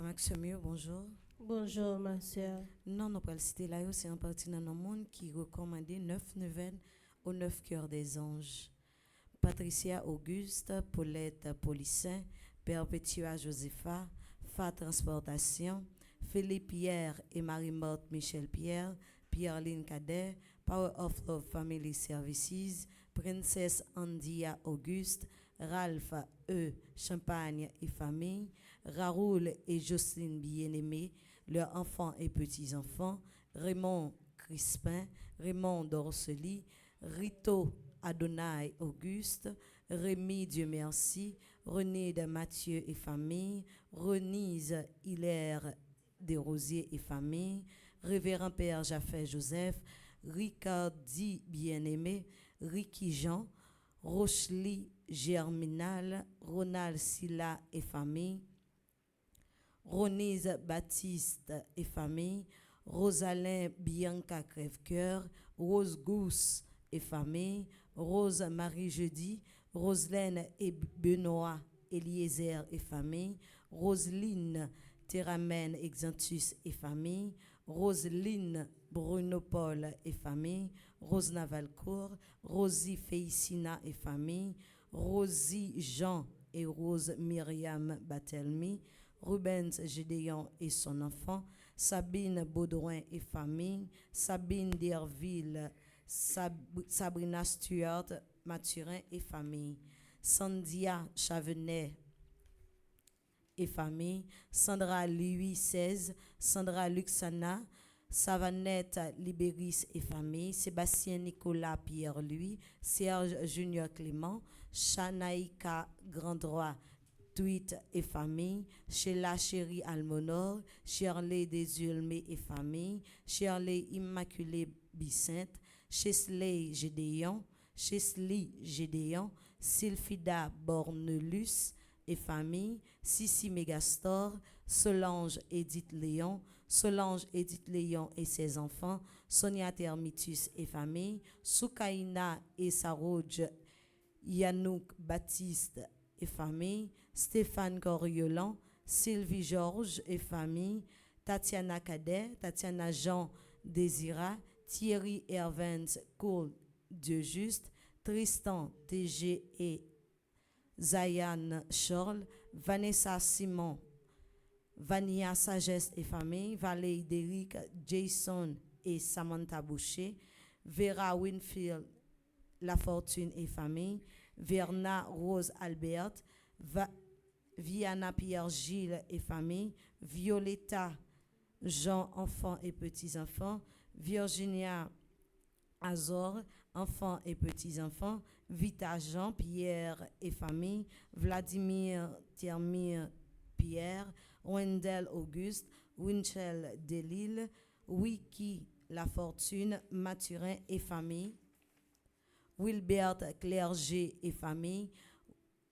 Frère Maxime, bonjour. Bonjour, ma sœur. Non, nous pas le citer là, c'est un parti dans le monde qui recommandait 9 neuvaines aux 9 cœurs des anges. Patricia Auguste, Paulette Polissin, Perpetua Josepha, Fa Transportation, Philippe Pierre et Marie-Morte Michel Pierre, Pierre-Lyne Cadet, Power of Love Family Services, Princesse Andia Auguste, Ralph E. Champagne et famille, Raoul et Jocelyne Bien-Aimé, leurs enfants et petits-enfants, Raymond Crispin, Raymond Dorcely, Rito Adonai Auguste, Rémi Dieu merci, René de Mathieu et famille, Renise Hilaire Desrosiers et famille, Révérend Père Jaffet Joseph, Ricardi Bien-Aimé, Ricky Jean, Rochely Germinal, Ronald Silla et famille, Ronise Baptiste et famille, Rosalyn Bianca Crèvecoeur, Rose Gousse et famille, Rose Marie Jeudi, Roselaine et Benoît Eliezer et famille, Roseline Théramène Exantus et famille, Roseline Bruno Paul et famille, Rose Navalcourt, Rosie Félicina et famille, Rosie Jean et Rose Myriam Batelmi, Rubens Gédéon et son enfant, Sabine Baudouin et famille, Sabine Derville, Sabrina Stuart Mathurin et famille, Sandia Chavenet et famille, Sandra Louis XVI, Sandra Luxana, Savanette Libéris et famille, Sébastien Nicolas Pierre-Louis, Serge Junior Clément, Shanaïka Grandroit Tweet et famille, Sheila Chéri Almonor, Shirley Desulmé et famille, Shirley Immaculée Bicente, Chesley Gédéon, Chesley Gédéon, Sylphida Bornelus et famille, Sissi Megastor, Solange Edith Léon, Solange Edith Léon et ses enfants, Sonia Termitus et famille, Soukaina et Sarouj Yanouk Baptiste et famille, Stéphane Coriolan, Sylvie Georges et famille, Tatiana Cadet, Tatiana Jean Désira, Thierry Hervens Cool Dieu Juste, Tristan TG et Zayan Charles, Vanessa Simon, Vania Sagesse et famille, Valérie Déric, Jason et Samantha Boucher, Vera Winfield, La Fortune et famille, Verna Rose Albert, Viana Pierre Gilles et famille, Violetta Jean enfants et petits-enfants, Virginia Azor enfants et petits-enfants, Vita Jean Pierre et famille, Vladimir Thermire Pierre, Wendell Auguste, Winchell Delille, Wiki La Fortune, Mathurin et famille, Wilbert Clerget et famille,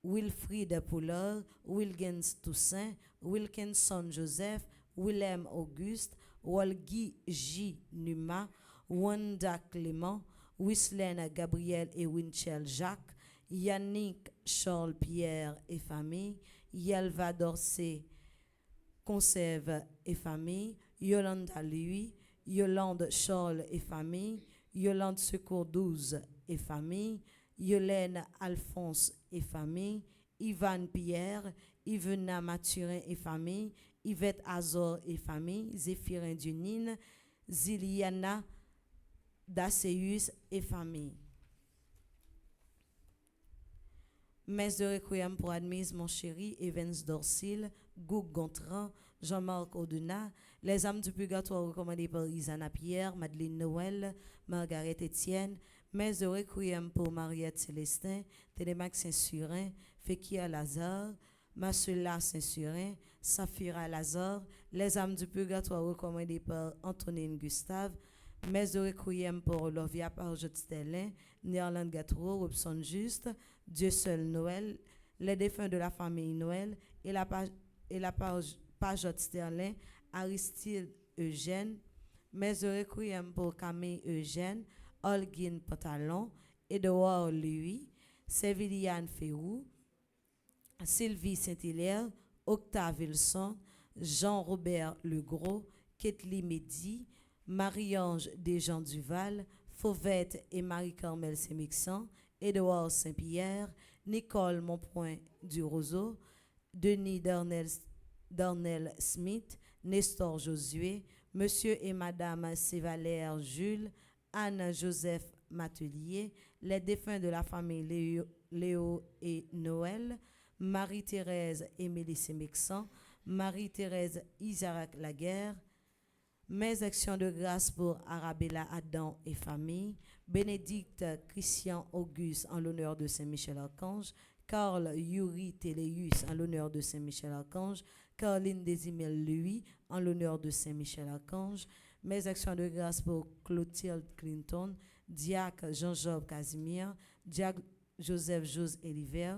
Wilfried Poulard, Wilkins Toussaint, Wilkinson Joseph, Willem Auguste, Wolgi J. Numa, Wanda Clément, Wislaine Gabriel et Winchell Jacques, Yannick Charles Pierre et famille, Yelva Dorsey Conserve et famille, Yolanda Louis, Yolande Charles et famille, Yolande Secours 12 et famille, Yolène Alphonse et famille, Ivan Pierre, Yvena Mathurin et famille, Yvette Azor et famille, Zéphirin Dunine, Ziliana Daceus et famille. Messe de requiem pour Admise Mon Chéri, Evans Dorsil, Goug Gontran, Jean-Marc Audena, les âmes du purgatoire recommandées par Isana Pierre, Madeleine Noël, Margaret Etienne, messe de requiem pour Mariette Célestin, Télémax Saint-Surin, Fekia Lazare, Marcella Saint-Surin, Safira Lazare, les âmes du purgatoire recommandées par Antonine Gustave, messe de requiem pour Lovia Parjot Sterlin, Néerland Gatro, Robson Juste, Dieu seul Noël, les défunts de la famille Noël et la Pajot Sterlin, Aristide Eugène, messe de requiem pour Camille Eugène, Holguin Pantalon, Edouard Louis, Séviliane Ferrou, Sylvie Saint-Hilaire, Octave Wilson, Jean-Robert Legros, Ketli Mehdi, Marie-Ange Desjean Duval, Fauvette et Marie-Carmel Sémixan, Édouard Saint-Pierre, Nicole Monpoint du Roseau, Denis Darnell Smith, Nestor Josué, Monsieur et Madame Sévalère Jules, Anne-Joseph Matelier, les défunts de la famille Léo et Noël, Marie-Thérèse Émilie Sémixan, Marie-Thérèse Isaac Laguerre, mes actions de grâce pour Arabella Adam et famille, Bénédicte Christian Auguste en l'honneur de Saint-Michel-Archange, Carl Yuri Téléus en l'honneur de Saint-Michel-Archange, Caroline Desimel Louis en l'honneur de Saint-Michel-Archange, mes actions de grâce pour Clotilde Clinton, Diac Jean-Job Casimir, Diac Joseph Jose Eliver,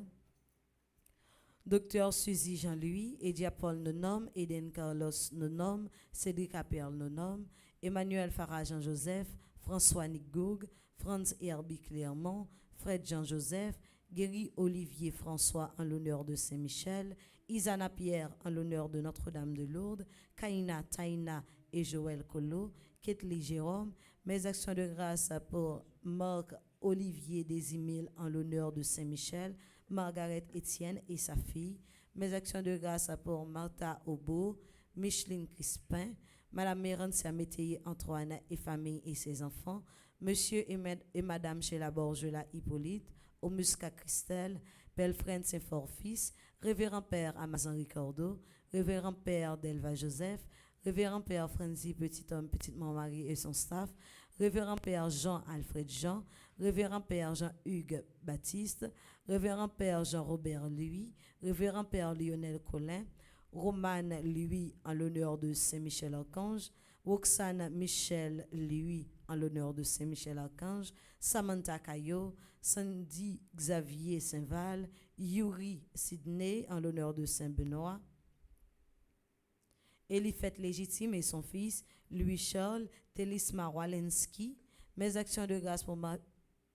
Docteur Suzy Jean-Louis, Edia Paul Nonom, Eden Carlos Nonom, Cédric Appel Nonom, Emmanuel Farah Jean-Joseph, François Nigoug, Franz Herbie Clermont, Fred Jean-Joseph, Guéry Olivier François en l'honneur de Saint-Michel, Isana Pierre en l'honneur de Notre-Dame de Lourdes, Kaina Taina et Joël Collot, Ketli Jérôme, mes actions de grâce pour Marc Olivier Desimil en l'honneur de Saint-Michel, Margaret Etienne et sa fille, mes actions de grâce pour Martha Aubeau, Micheline Crispin, Madame Mérancia Métayer Antoine et famille et ses enfants, Monsieur et Madame Sheila Borgela Hippolyte, Omusca Christelle, Belfren Saint-Fort-Fils, Révérend Père Amazon Ricardo, Révérend Père Delva Joseph, Révérend Père Franzi Petit Homme, Petite Marie et son staff, Révérend Père Jean-Alfred Jean, Révérend Père Jean-Hugues Baptiste, Révérend Père Jean-Robert Louis, Révérend Père Lionel Collin, Romane Louis en l'honneur de Saint-Michel-Archange, Roxane Michel Louis en l'honneur de Saint-Michel-Archange, Samantha Caillot, Sandy Xavier Saint-Val, Yuri Sidney en l'honneur de Saint-Benoît, Elifette Légitime et son fils, Louis-Charles, Télisma Walensky, mes actions de grâce pour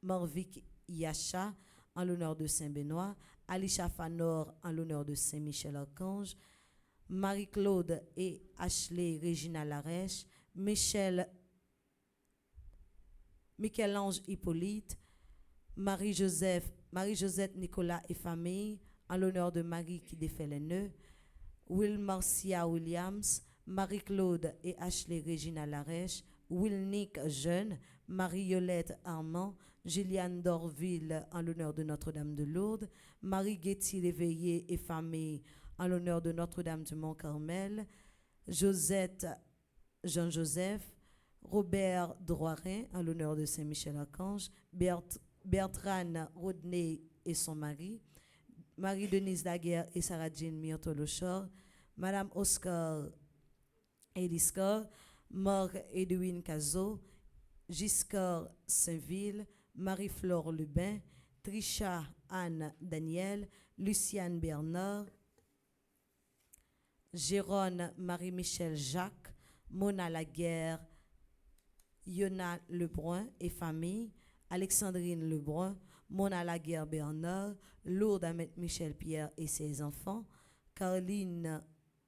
Marvik Yacha en l'honneur de Saint-Benoît, Alisha Fanor en l'honneur de Saint-Michel-Archange, Marie-Claude et Ashley Regina Larèche, Michel-Ange Hippolyte, Marie-Josette Nicolas et famille, en l'honneur de Marie qui défait les nœuds, Will Marcia Williams, Marie-Claude et Ashley Regina Larèche, Will Nick Jeune, Marie-Yolette Armand, Juliane Dorville en l'honneur de Notre-Dame de Lourdes, Marie-Guetty Léveillé et famille en l'honneur de Notre-Dame du Mont-Carmel, Josette Jean-Joseph, Robert Droirin en l'honneur de Saint-Michel-Archange, Bertrane Rodney et son mari, Marie-Denise Daguerre et Sarah Jean Myrtolochor, Madame Oscar Eliscar, Marc Edwin Cazot, Giscard Saint-Ville, Marie-Flore Lubin, Trisha Anne Daniel, Luciane Bernard, Jérôme Marie-Michel Jacques, Mona Laguerre, Yona Lebrun et famille, Alexandrine Lebrun, Mona Laguerre Bernard, Lourdes Ahmed Michel Pierre et ses enfants, Caroline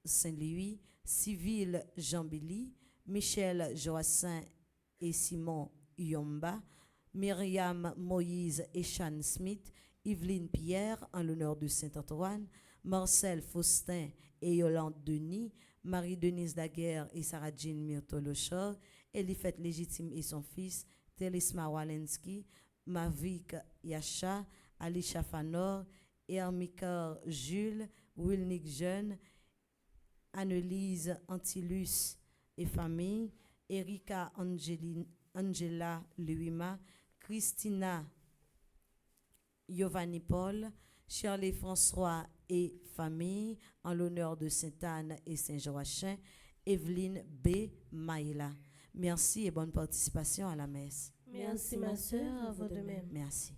Saint-Louis, Civil Jean-Billy, Michel Joassin et Simon Yomba, Myriam Moïse et Chan Smith, Yveline Pierre en l'honneur de Saint-Antoine, Marcel Faustin et Yolande Denis, Marie-Denise Daguerre et Sarah Jean Myrtolochor, Elifette Légitime et son fils, Télisma Walensky, Mavik Yacha, Alisha Fanor, Ermika Jules, Wilnick Jeune, Annelise Antilus et famille, Erika Angela Luima, Christina Giovanni Paul, Shirley François et famille, en l'honneur de Sainte-Anne et Saint-Joachim, Evelyne B. Maïla. Merci et bonne participation à la messe. Merci ma sœur, à vous de même. Merci.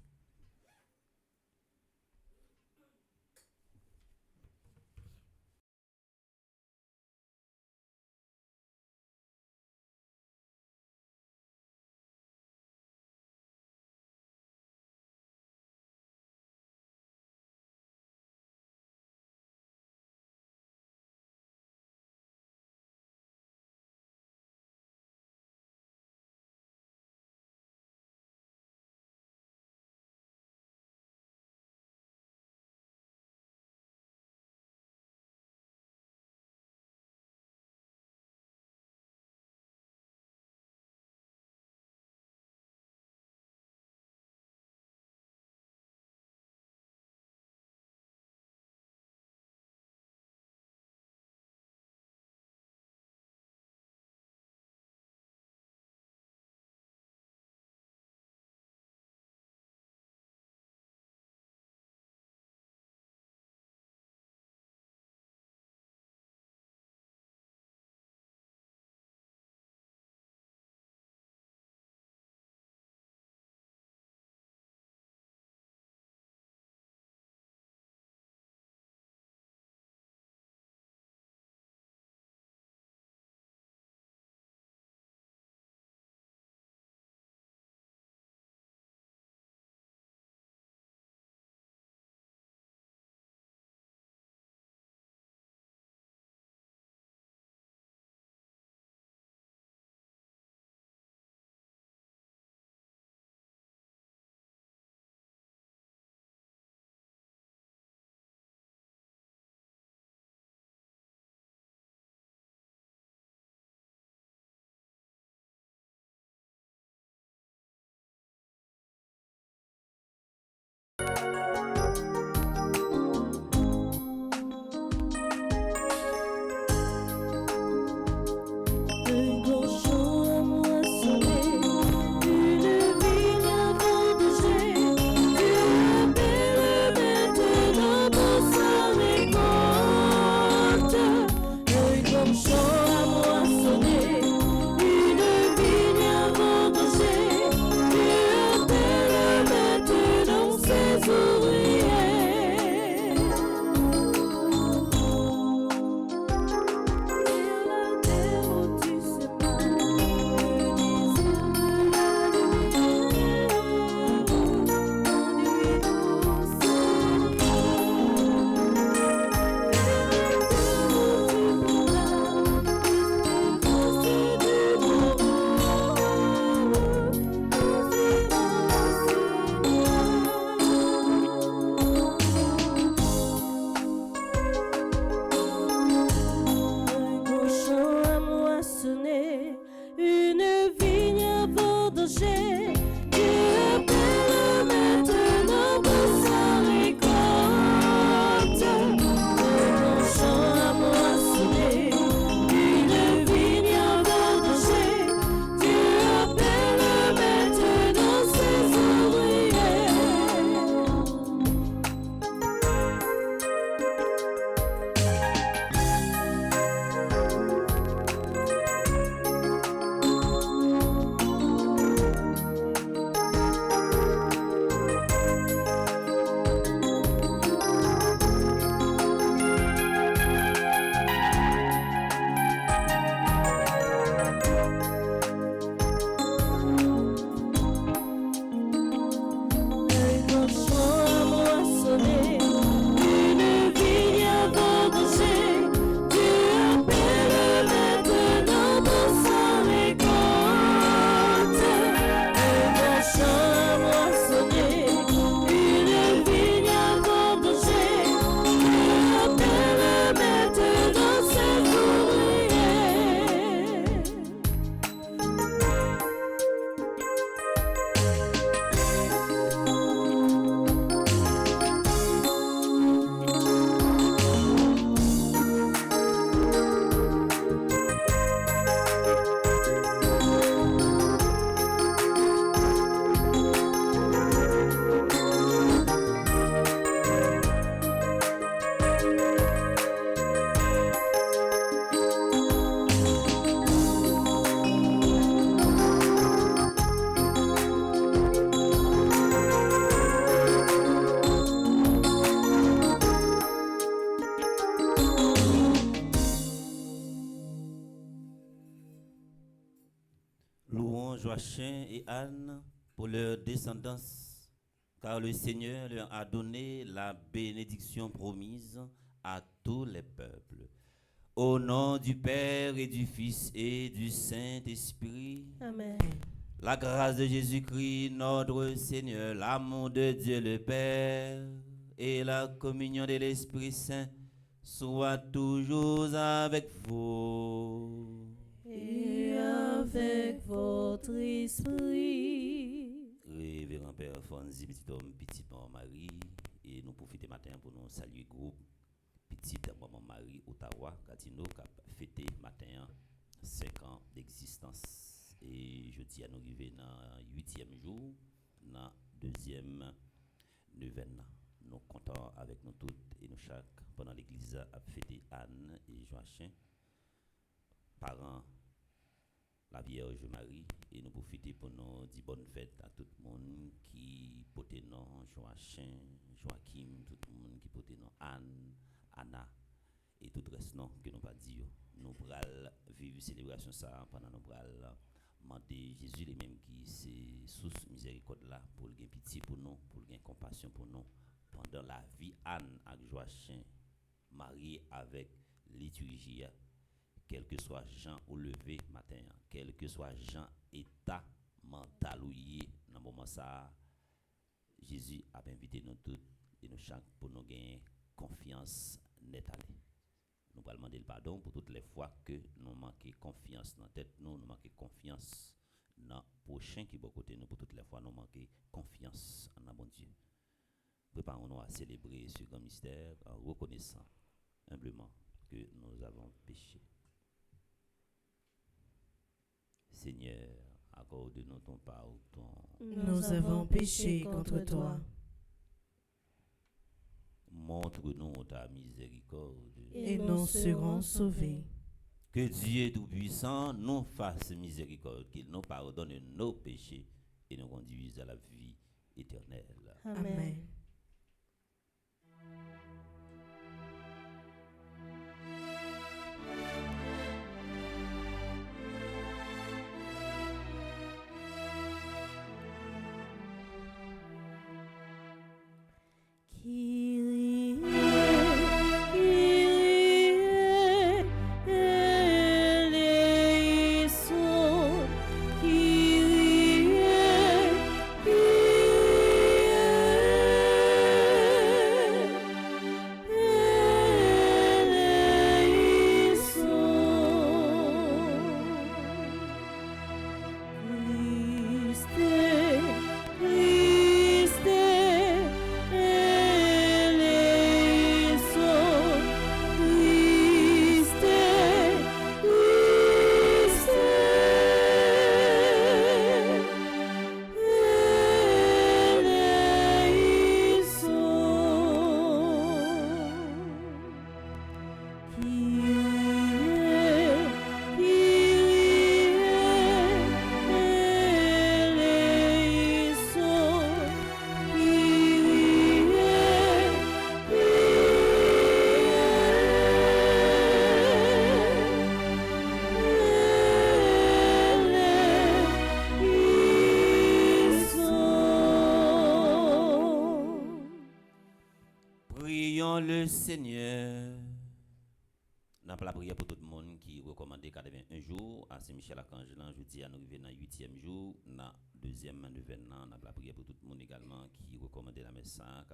Joachim et Anne pour leur descendance, car le Seigneur leur a donné la bénédiction promise à tous les peuples. Au nom du Père et du Fils et du Saint-Esprit. Amen. La grâce de Jésus-Christ, notre Seigneur, l'amour de Dieu le Père et la communion de l'Esprit Saint soient toujours avec vous. Et avec votre esprit. Révérend Père Fonzi, petit homme, petit maman Marie, et nous profitons matin pour nous saluer groupe petit maman Marie Ottawa, Gatineau, qui a fêté matin 5 ans d'existence. Et je dis à nous arriver dans le 8e jour, dans le 2e neuvaine. Nous comptons avec nous toutes et nous chaque pendant l'église à fêter Anne et Joachim, parents la Vierge Marie, et nous profitons pour nous dire bonne fête à tout le monde qui porte nom Joachim, Joachim, tout le monde qui porte nom Anne, Anna et tout le reste nom que nous pas dire. Nous pral vivre célébration ça pendant nous pral demander Jésus lui-même qui c'est source miséricorde là pour le pitié pour nous, pour le compassion pour nous pendant la vie Anne avec Joachim, marié avec liturgie. Quel que soit Jean au lever matin, quel que soit Jean état mental ou yé, dans le moment ça, Jésus a invité nous tous et nous chaque pour nous gagner confiance nette. Nous allons demander le pardon pour toutes les fois que nous manquons confiance dans la tête, nous manquons confiance dans le prochain qui est à côté nous, pour toutes les fois nous manquons confiance en bon Dieu. préparons-nous à célébrer ce grand mystère en reconnaissant humblement que nous avons péché. Seigneur, accorde-nous ton pardon. Nous avons péché contre toi. Montre-nous ta miséricorde. Et nous serons sauvés. Que Dieu Tout-Puissant nous fasse miséricorde, qu'il nous pardonne nos péchés et nous conduise à la vie éternelle. Amen. Prions le Seigneur. Nous avons la prière pour tout le monde qui recommande 81 jours à Saint-Michel-Archange. Jeudi, nous arrivons dans le 8e jour. Dans le 2e neuvaine, nous avons la prière pour tout le monde également qui recommande la messe à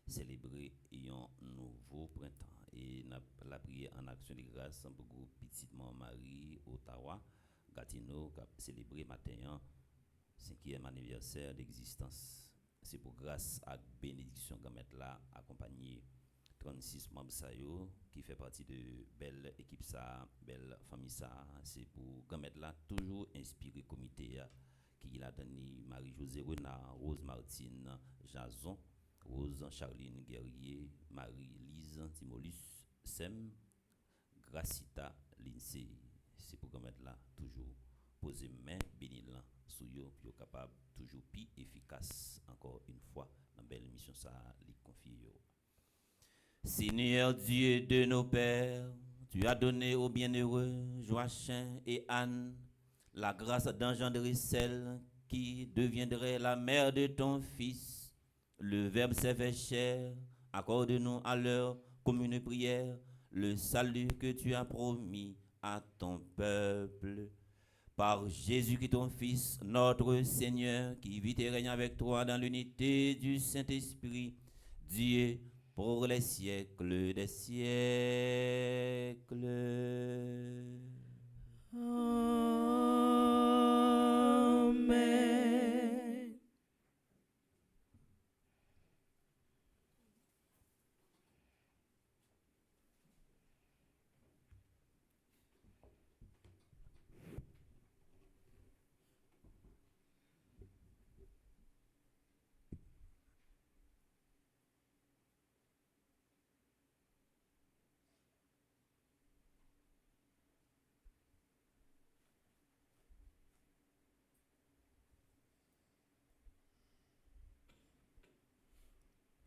célébrer un nouveau printemps. Et nous avons la prière en action de grâce pour le groupe Petite Marie, Ottawa, Gatineau, qui a célébré matin 5e anniversaire d'existence. C'est pour grâce à bénédiction qu'on met là, accompagné 36 membres qui fait partie de belle équipe ça, belle famille ça. C'est pour qu'on met là toujours inspiré comité qui l'a donné Marie-Josée Renard, Rose Martine, Jason, Rose Charline Guerrier, Marie-Lise Timolus, Sem, Gracita Lindsay. C'est pour qu'on met là toujours poser main bénir sur yo pour capable toujours plus efficace encore une fois dans belle mission ça li confie yo. Seigneur Dieu de nos pères, tu as donné aux bienheureux Joachim et Anne la grâce d'engendrer celle qui deviendrait la mère de ton fils. Le Verbe s'est fait chair, accorde-nous à leur commune prière le salut que tu as promis à ton peuple. Par Jésus-Christ ton Fils, notre Seigneur, qui vit et règne avec toi dans l'unité du Saint-Esprit, Dieu pour les siècles des siècles. Amen.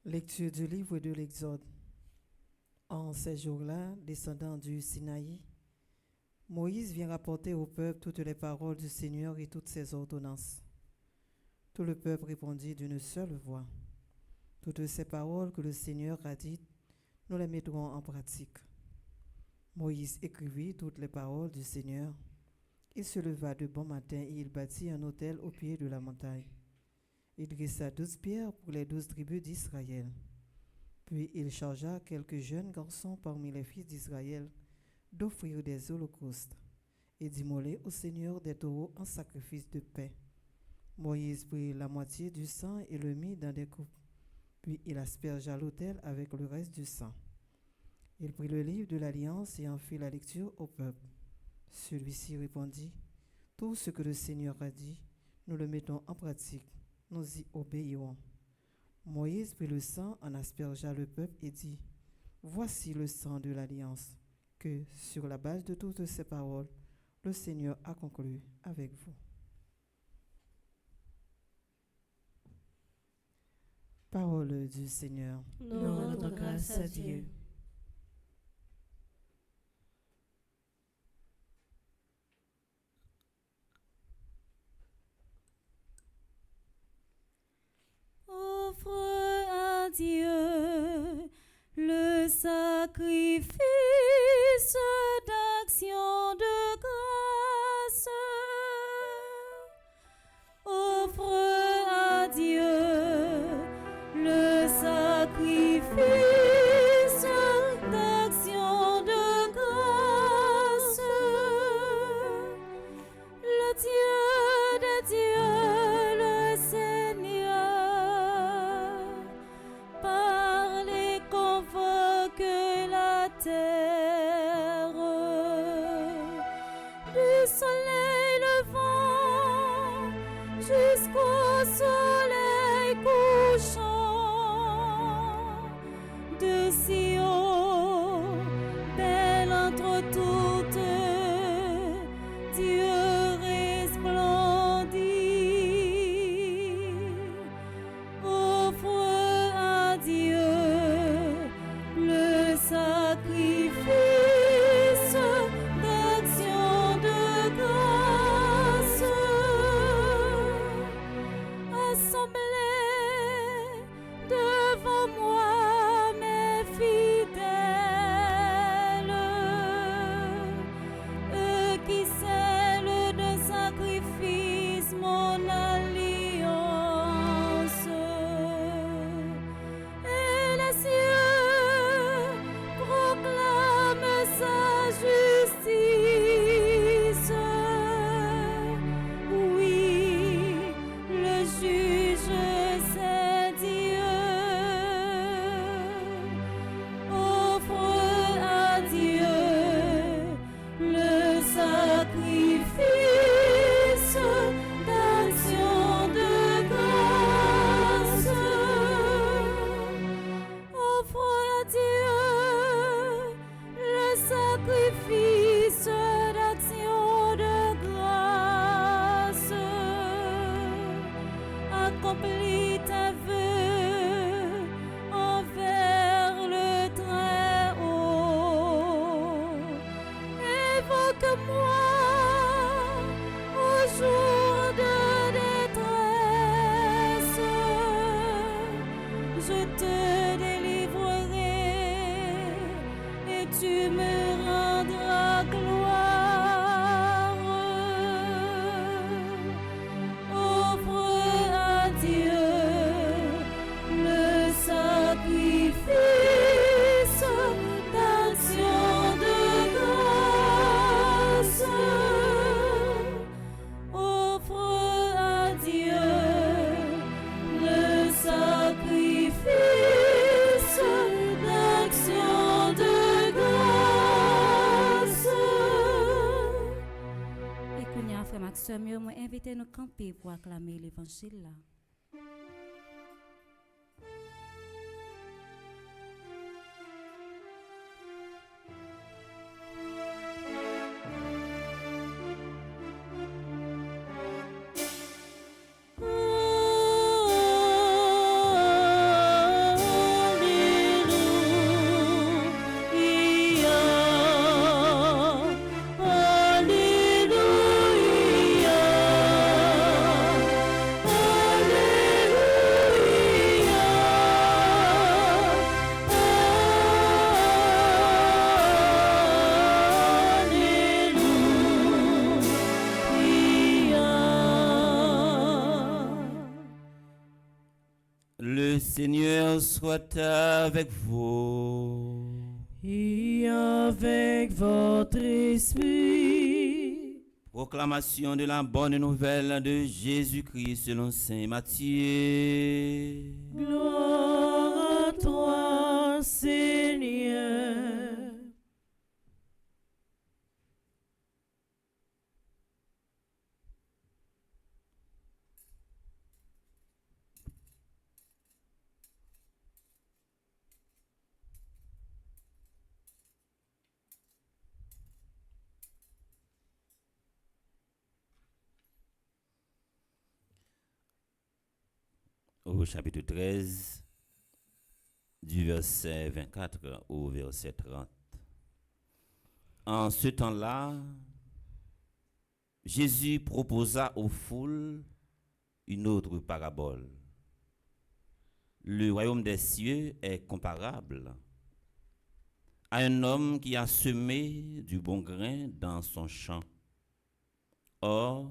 Lecture du livre de l'Exode. En ces jours-là, descendant du Sinaï, Moïse vient rapporter au peuple toutes les paroles du Seigneur et toutes ses ordonnances. Tout le peuple répondit d'une seule voix. Toutes ces paroles que le Seigneur a dites, nous les mettrons en pratique. Moïse écrivit toutes les paroles du Seigneur. Il se leva de bon matin et il bâtit un autel au pied de la montagne. Il dressa 12 pierres pour les 12 tribus d'Israël. Puis il chargea quelques jeunes garçons parmi les fils d'Israël d'offrir des holocaustes et d'immoler au Seigneur des taureaux en sacrifice de paix. Moïse prit la moitié du sang et le mit dans des coupes. Puis il aspergea l'autel avec le reste du sang. Il prit le livre de l'Alliance et en fit la lecture au peuple. Celui-ci répondit, « Tout ce que le Seigneur a dit, nous le mettons en pratique, nous y obéirons. » Moïse prit le sang, en aspergea le peuple et dit, « Voici le sang de l'Alliance, que, sur la base de toutes ces paroles, le Seigneur a conclu avec vous. » Parole du Seigneur. Nous rendons grâce à Dieu. Offre à Dieu le sacrifice d'action de grâce. Offre à Dieu le sacrifice d'action de grâce. Le Dieu des dieux, le Seigneur, parle et convoque la terre. Du soleil levant jusqu'au soleil couchant, de Sion, belle entre toutes, Dieu resplendit. Offre à Dieu le sacrifice d'action de grâce. Assemblez devant moi mes fidèles, eux qui scellent de sacrifice mon alliance. Et les cieux proclament sa justice. Oui, le juge c'est Dieu. Offre à Dieu le sacrifice d'action de grâce. Offre à Dieu le sacrifice d'action de grâce. Accomplis tes vœux envers le Très-Haut. Évoque-moi au jour de détresse. Je te délivrerai et tu me rendras gloire. Offre à Dieu le sacrifice d'action de grâce. Offre à Dieu le sacrifice d'action de grâce. Et qu'on y a frère Maxime, moi invité nous camper pour acclamer l'évangile là. Le Seigneur soit avec vous. Et avec votre esprit. Proclamation de la bonne nouvelle de Jésus-Christ selon saint Matthieu. Gloire Hébreux chapitre 13, du verset 24 au verset 30. En ce temps-là, Jésus proposa aux foules une autre parabole. Le royaume des cieux est comparable à un homme qui a semé du bon grain dans son champ. Or,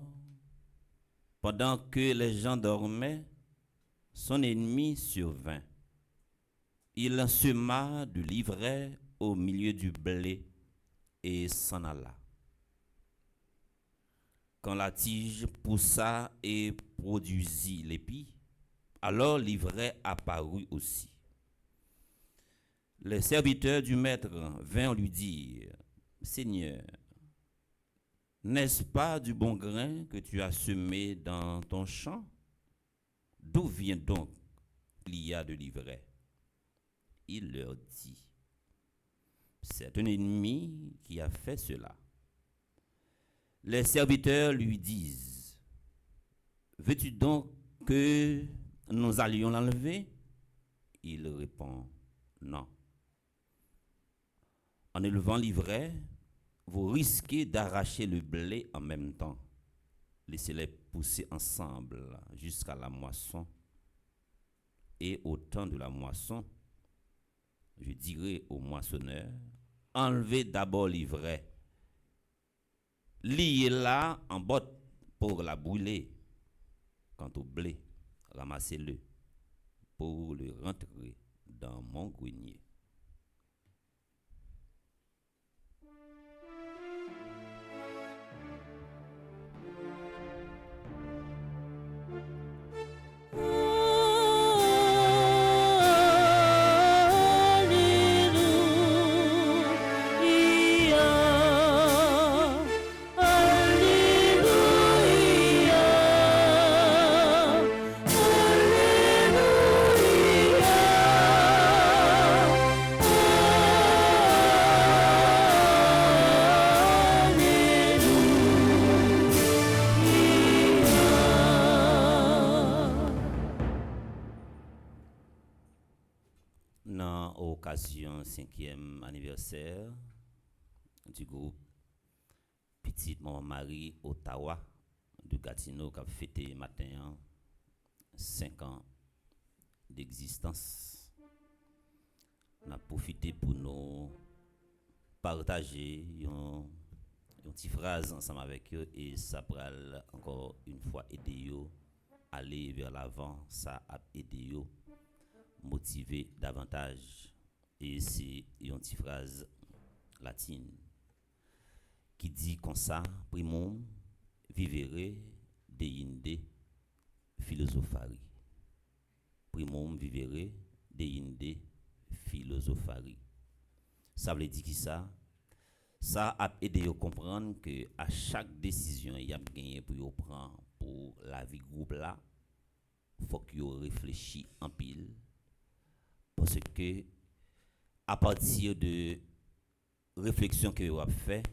pendant que les gens dormaient, son ennemi survint. Il sema du livret au milieu du blé et s'en alla. Quand la tige poussa et produisit l'épi, alors l'ivraie apparut aussi. Les serviteurs du maître vinrent lui dire, « Seigneur, n'est-ce pas du bon grain que tu as semé dans ton champ? D'où vient donc qu'il y a de l'ivraie? » Il leur dit, « C'est un ennemi qui a fait cela. » Les serviteurs lui disent, « Veux-tu donc que nous allions l'enlever? » Il répond, « Non. En élevant l'ivraie, vous risquez d'arracher le blé en même temps. Laissez-les pousser ensemble jusqu'à la moisson. Et au temps de la moisson, je dirai au moissonneur, enlevez d'abord l'ivraie. Liez-la en botte pour la brûler. Quant au blé, ramassez-le pour le rentrer dans mon grenier. Dans l'occasion 5e anniversaire du groupe Petite Maman Marie Ottawa de Gatineau qui a fêté matin 5 ans d'existence. On a profité pour nous partager une petite phrase ensemble avec eux et ça pral encore une fois aider eux aller vers l'avant, ça a aidé eux motiver davantage. Et c'est une petite phrase latine qui dit comme ça, primum vivere deinde philosophari. Primum vivere deinde philosophari. Ça veut dire qui ça? Ça a aidé à comprendre que à chaque décision il y a gagné pour prendre pour la vie groupe là, faut que réfléchisse en pile. Parce que à partir de réflexion que vous avez fait,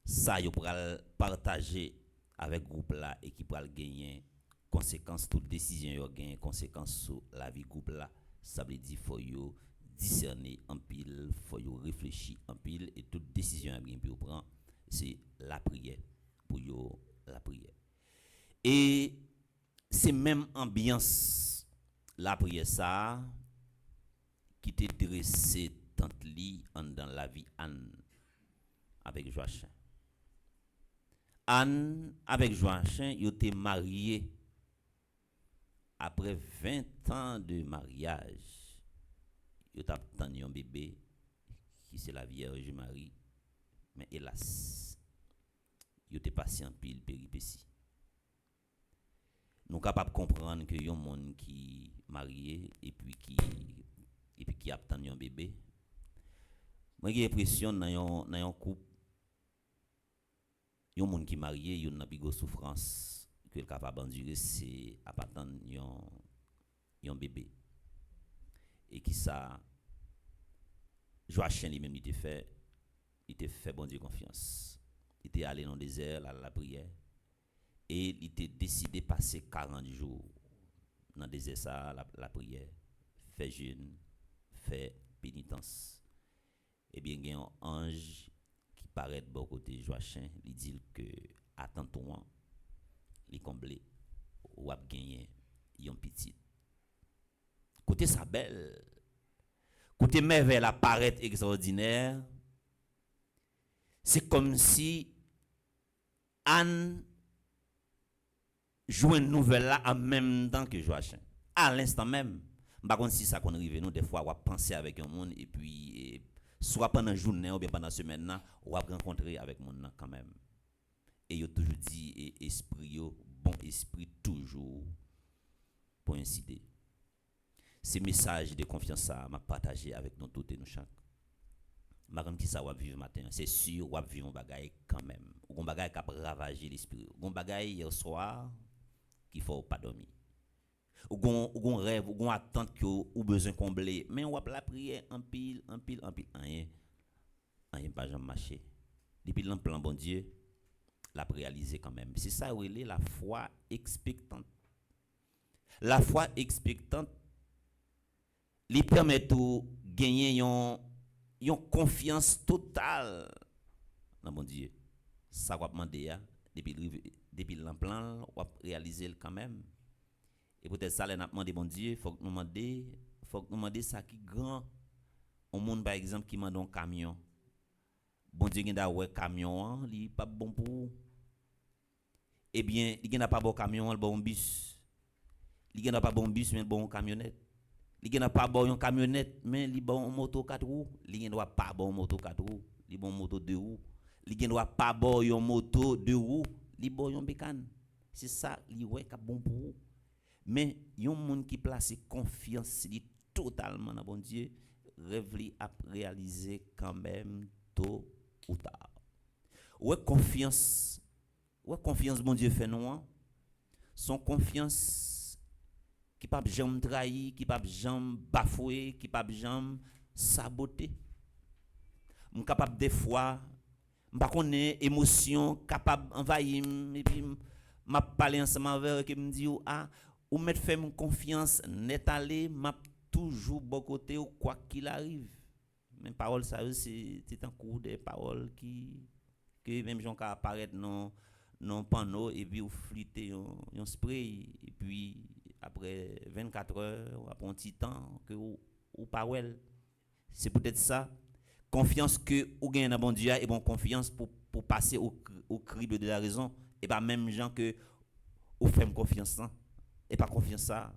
ça vous pourrez partager avec le groupe là et qui pourra gagner conséquences, toute décision vous gagner conséquences sur la vie groupe là. Ça veut dire faut vous discerner en pile, faut vous réfléchir en pile et toute décision à bien pour prendre, c'est la prière pour vous la prière. Et c'est même ambiance la prière ça qui t'est dressé tant li dans la vie Anne avec Joachim. Anne avec Joachim, ils étaient mariés après 20 ans de mariage. Ils ont obtenu un bébé qui c'est la Vierge Marie, mais hélas, ils étaient passés en pile péripéties. Nous sommes capables de comprendre que y a un monde qui marié et puis qui a obtenu un bébé. Moi j'ai l'impression dans un couple y a un monde qui marié, y a une big souffrance que est capable d'endurer c'est à attendre un bébé. Et qui ça Joachim lui-même il était fait bon Dieu confiance. Il était allé dans le désert à la prière et il était décidé de passer 40 jours. dans désert ça la prière, fait jeûne, fait pénitence. Eh bien, il y a un ange qui paraît de bon côté Joachim, il dit que attends-toi, il comblé ou a gagné yon petit. Côté sa belle, côté merveille la paraît extraordinaire, c'est comme si Anne joue une nouvelle là en même temps que Joachim. À l'instant même, par contre si ça qu'on arrive nous des fois on va penser avec un monde et puis soit pendant la journée ou bien pendant la semaine là, on va rencontrer avec monde quand même. Et yo toujours dit et esprit yo, bon esprit toujours pour inciter. Ces messages de confiance ça m'a partagé avec nous tous et nous chaque. Madame qui ça va vivre matin, c'est sûr on va vivre un bagaille quand même. Un bagaille qui a ravagé l'esprit. Un bagaille hier soir qu'il faut pas dormir. Ou rêve, ou attente que ou besoin combler, mais on va la prière en pile, rien pas jamais marcher. Depuis le plan bon Dieu, l'a réalisé quand même. C'est ça où il est la foi expectante. La foi expectante lui permet de gagner une confiance totale dans mon Dieu. Ça va demander depuis le plan, on va réaliser quand même. Et peut-être ça, on a demandé mon Dieu, faut que nous demander ça qui grand. Au monde par exemple qui mande un camion. Bon Dieu il a ouais camion, il pas bon pour. Eh bien, il n'a pas bon camion, il bon bus. Il n'a pas bon bus mais bon camionnette. Il n'a pas bon camionnette mais il bon moto 4 roues. Il n'a pas bon moto 4 roues, il bon moto 2 roues. Il n'a pas bon moto 2 roues, il bon bécane. C'est ça, il ouais ka bon pour. Mais yon monde qui place confiance totalement dans bon Dieu, rêve li a réaliser quand même tôt ou tard. Ouais confiance bon Dieu fait nous, son confiance qui pas jamais trahi, qui pas jamais bafoué, qui pas jamais saboté. M capable des fois m'pa connait émotion capable envahir et puis m'a parler ensemble avec qui me dit ou mettre fait mon confiance net aller m'a toujours bon côté ou quoi qu'il arrive. Mais parole ça c'est un coup de paroles que même gens qui apparaît non panneau et puis ou fliter un spray et puis après 24 heures ou après un petit temps que ou parole c'est peut-être ça confiance que ou gagne dans bon Dieu et bon confiance pour passer au crible de la raison et pas même gens que ou fait confiance et pas confiance ça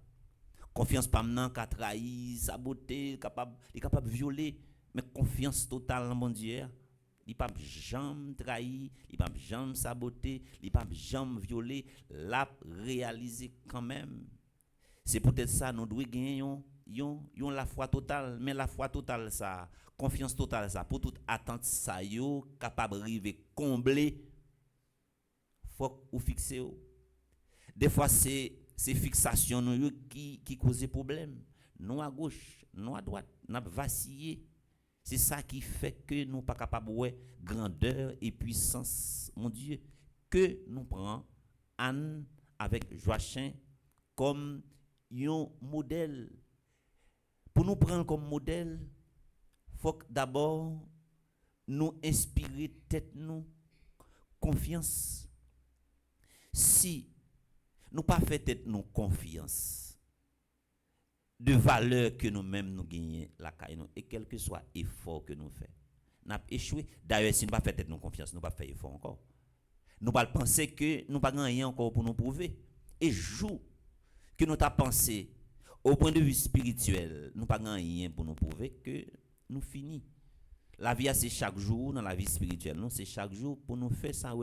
confiance pas maintenant qu'a trahi saboter capable violer mais confiance totale dans bon Dieu il pas jamais trahi il pas jamais saboter il pas jamais violer l'a réaliser quand même c'est peut-être ça nous doit gagner yon la foi totale mais la foi totale ça confiance totale ça pour toute attente ça yo capable arriver combler faut ou fixer des fois c'est fixation nous qui cause problème nous à gauche nous à droite n'a vacillé c'est ça qui fait que nous pas capable ouais grandeur et puissance mon Dieu que nous prend Anne avec Joachim comme un modèle pour nous prendre comme modèle faut que d'abord nous inspirer tête nous confiance si nous pas fait tête nous confiance de valeur que nous-mêmes nous gagnons la caille et quel que soit effort que nous fait n'a échoué d'ailleurs si nous pas fait tête nous confiance nous pas fait effort encore nous pas penser que nous pas rien encore pour nous prouver et jour que nous t'a pensé au point de vue spirituel nous pas rien pour nous prouver que nous fini la vie c'est chaque jour dans la vie spirituelle non c'est chaque jour pour nous faire ça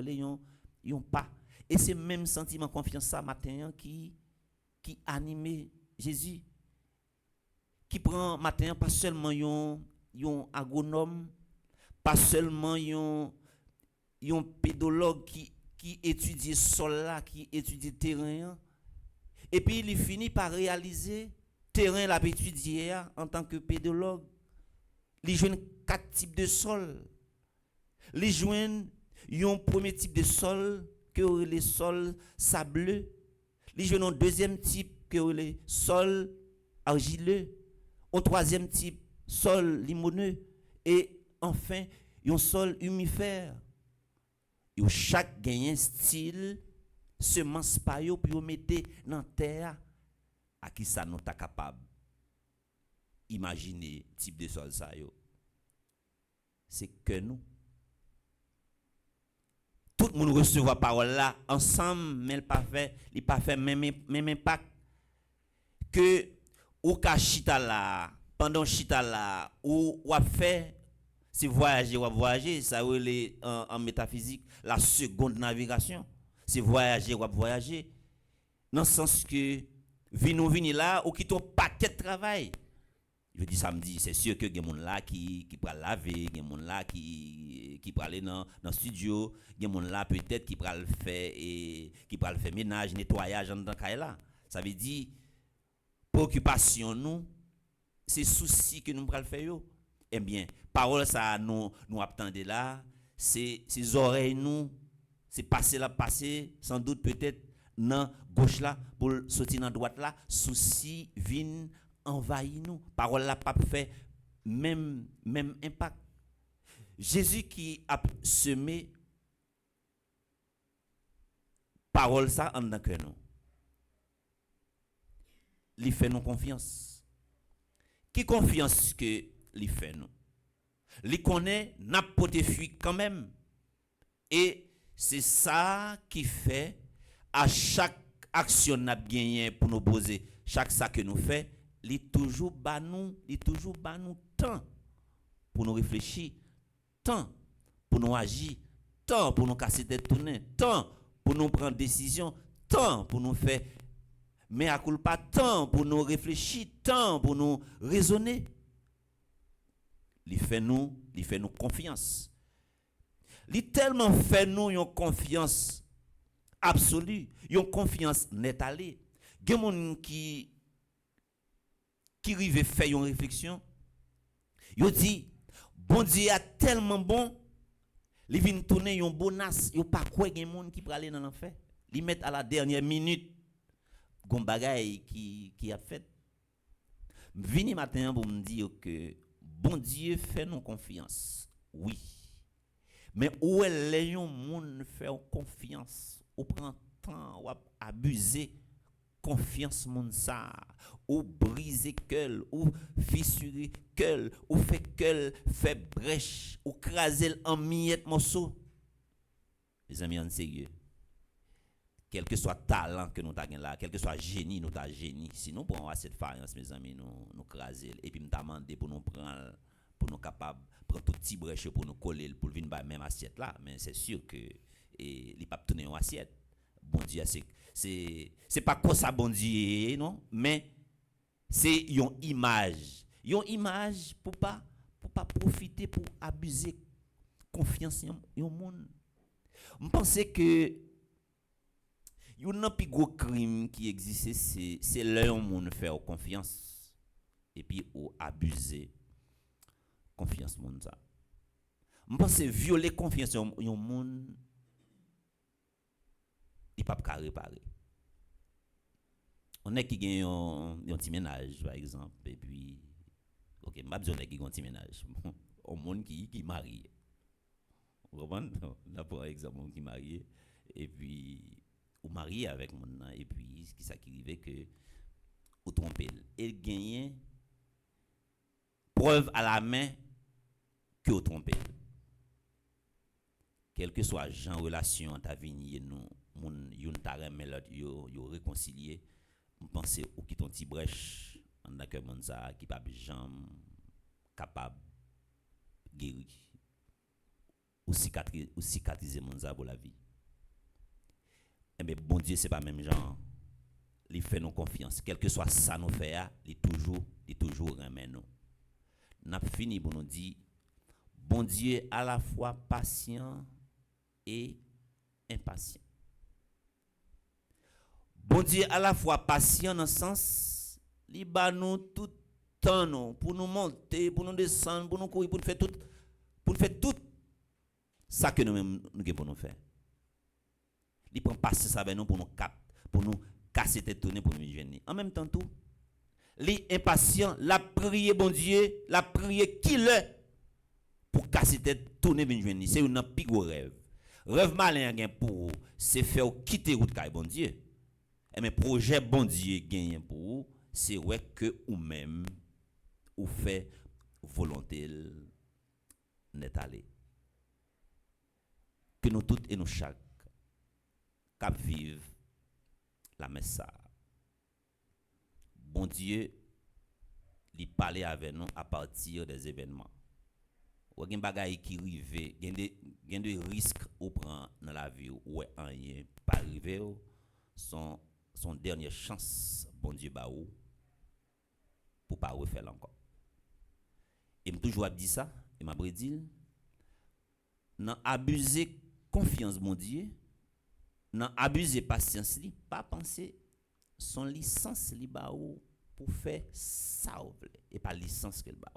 yon pas et c'est même sentiment confiance ça matin qui anime Jésus qui prend matin pas seulement yon agronome pas seulement yon pédologue qui étudie sol là qui étudie terrain et puis il finit par réaliser terrain l'a étudié en tant que pédologue il joue 4 types de sol il joue un premier type de sol que les sols sableux il joue un deuxième type que les sol argileux, un troisième type sol limoneux et enfin un sol humifère. Yo chaque gagne style semence pa yo pour mettre dans terre à qui ça nous ta capable imaginer type de sol ça yo. C'est que nous tout le monde recevoir parole là ensemble mais il pas fait même impact que ou ka chita là pendant chita là ou a fait si voyager ça relève en métaphysique la seconde navigation c'est voyager dans le sens que vini là ou qui ton paquet de travail. Je dis samedi, c'est sûr que il y a des gens là qui peut laver, il y a des gens là qui peut aller dans le studio, il y a des gens là peut-être qui peut faire ménage, nettoyage dans le là. Ça veut dire préoccupation nous, c'est souci que nous pral faire yo. Eh bien, parole ça nous attendons là, c'est oreilles nous, c'est passer sans doute peut-être dans gauche là pour sortir dans droite là, souci vient envahit nous. Parole là pas fait même impact. Jésus qui a semé parole ça en dans cœur nous. Il fait nous confiance. Qui confiance que il fait nous? Il connaît n'a pas de fuite quand même. Et c'est ça qui fait à chaque action n'a gagné pour nous poser, chaque ça que nous fait, il toujours ba nous temps pour nous réfléchir, temps pour nous agir, temps pour nous casser tête tourner, temps pour nous prendre décision, temps pour nous faire mais à coup pas temps pour nous réfléchir, temps pour nous raisonner. Il fait nous confiance. Il tellement fait nous une confiance absolue, une confiance net allée. Il y a des gens qui rive faire une réflexion. Yo dit bon Dieu est tellement bon, il vient tourner un bonas, yo pas quoi gen monde qui aller dans l'enfer. Li met à la dernière minute gon bagay qui a fait. Vini matin pour me dire que bon Dieu fait nous confiance. Oui. Mais où est les monde fait confiance, ou prend temps ou abuser confiance moun ça, ou briser cœur, ou fissurer cœur, ou fait cœur fait brèche, ou craser en miettes morceaux. Les amis en sérieux. Quel que soit talent que nous avons là, quel que soit génie nous avons génie, si nous prenons cette faïence mes amis nous craser et puis nous demander pour nous prendre pour nous capable prendre tout petit brèche pour nous coller pour venir ba même assiette là, mais c'est sûr que il pas tourner en assiette. Bon Dieu c'est pas quoi ça bon Dieu non, mais c'est une image pour pas profiter pour abuser confiance en monde. Je pense que il y a un plus gros crime qui existe, c'est l'un monde faire confiance et puis ou abuser confiance monde ça. Je pense que violer confiance en monde il pas ka réparer. On est qui gagne un petit ménage par exemple et puis OK, m'a besoin qui gagne un petit ménage. Au monde qui marie. Vous comprenez? Là pour exemple qui marié et puis ou marié avec mon et puis ce qui ça qui arrive que ou tromper et gagner preuve à la main que ou tromper. Quel que soit genre relation ta vie nous moun yon ta remet l'autre yo réconcilier, on pense ou qui ton petit brèche en d'accord mon ça qui pas jambe capable guérir ou cicatriser mon ça pour la vie. Eh bien, bon Dieu, c'est pas même genre. Il fait nous confiance. Quel que soit ça nous fait, il toujours remet nous. N'a fini pour nous dire, bon Dieu à la fois patient et impatient. Bon Dieu à la fois patient dans le sens, il bat nous tout temps nous, pour nous monter, pour nous descendre, pour nous courir, pour faire tout ça que nous-mêmes nous pour nous faire. Il prend patience avec nous pour nous casser tête tourner pour nous joindre. En même temps tout, les impatients, la prier bon Dieu, la prier qui le pour casser tête tourner venir joindre. C'est un plus gros rêve. Rêve malin gain pour c'est faire quitter route kay bon Dieu. Et mais projet bon Dieu gagne pour c'est ouais que ou même ou fait volonté n'est allé. Que nous toutes et nous chaque cap vivre la messe ça. Bon Dieu, il parlait avec nous à partir des événements. Ou gen bagay qui rive, gen de risques ou prend dans la vie ou rien pas arrivé son dernière chance bon Dieu ba ou pour pas refaire encore. Et me toujours dit ça, et m'a dit nan abuser confiance bon Dieu, nan abuser patience li, pas penser son licence li ba ou pour faire ça et pas licence que le ba.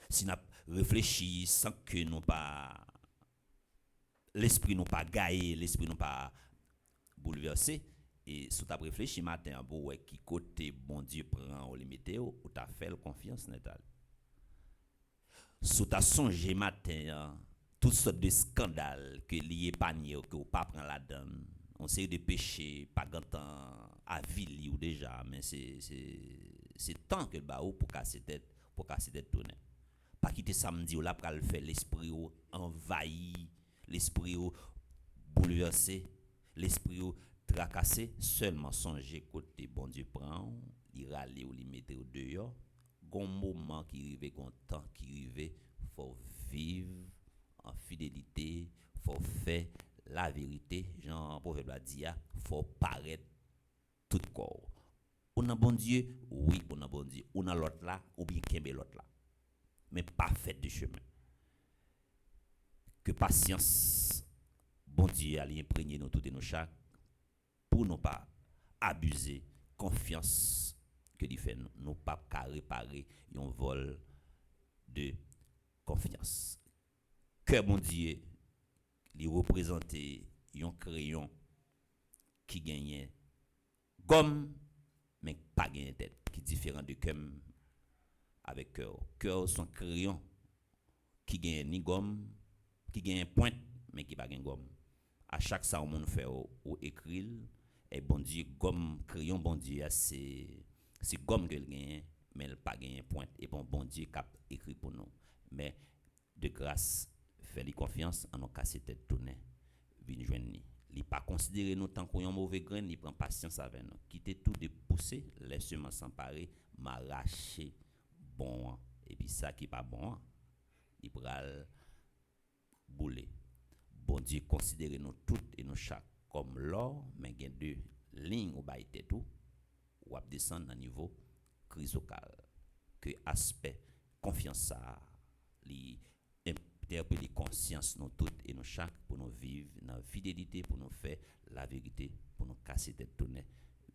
Si nous réfléchissons sans que nous pas l'esprit nous pas gaillé, l'esprit nous pas bouleversé et si tu as réfléchi matin pour ouais qui côté bon Dieu prend ou limité ou t'a fait confiance netal. Si tu as songé matin toutes sortes de scandales que lié panier que ou pas prend la donne, on sait de péché pas gantan à ville ou déjà mais c'est temps que le ba ou pour casser tête tourner. Pas quitter samedi ou là pour le faire l'esprit ou envahi, l'esprit ou bouleversé, l'esprit ou tracassé, seulement songer côté bon Dieu prend, il râler ou il mettre au dehors, gon moment qui arrive, gon temps qui arrive, faut vivre en fidélité, faut faire la vérité, Jean proverbe a dit, faut paraître tout corps. On a bon Dieu, oui, on a bon Dieu. On a l'autre là, ou bien kembe l'autre là. Mais pas fait de chemin. Que patience, bon Dieu, allait imprégner nous tout et nous chaque, pour ne pas abuser, confiance que il fait nous pas qu'à réparer un vol de confiance. Que bon Dieu, il représente un crayon qui gagne gomme, mais pas gagne tête, qui est différent de comme avec cœur. Cœur son crayon qui gagne ni gomme, qui gagne pointe, mais qui pas gagne gomme. À chaque ça on fait ou écrit et bon Dieu gomme crayon bon Dieu c'est gomme que gagne mais elle pas gagne pointe et bon Dieu cap écrit pour nous. Mais de grâce fait lui confiance en nous casser tête tourner vinn joindre ni. Il pas considérer nous tant qu'on un mauvais grain, il prend patience avec nous. Quitter tout de pousser, laisse-moi s'emparer, m'arracher bon et puis ça qui pas bon, il pral bouler. Bon Dieu considère nous toutes et nous chaque comme l'or, mais il y a deux lignes au bas de tout ou à descendre à niveau chrysocal. Que aspect confiance ça li interpeller conscience nous toutes et nous chaque pour nous vivre dans fidélité, pour nous faire la vérité, pour nous casser tête tourner,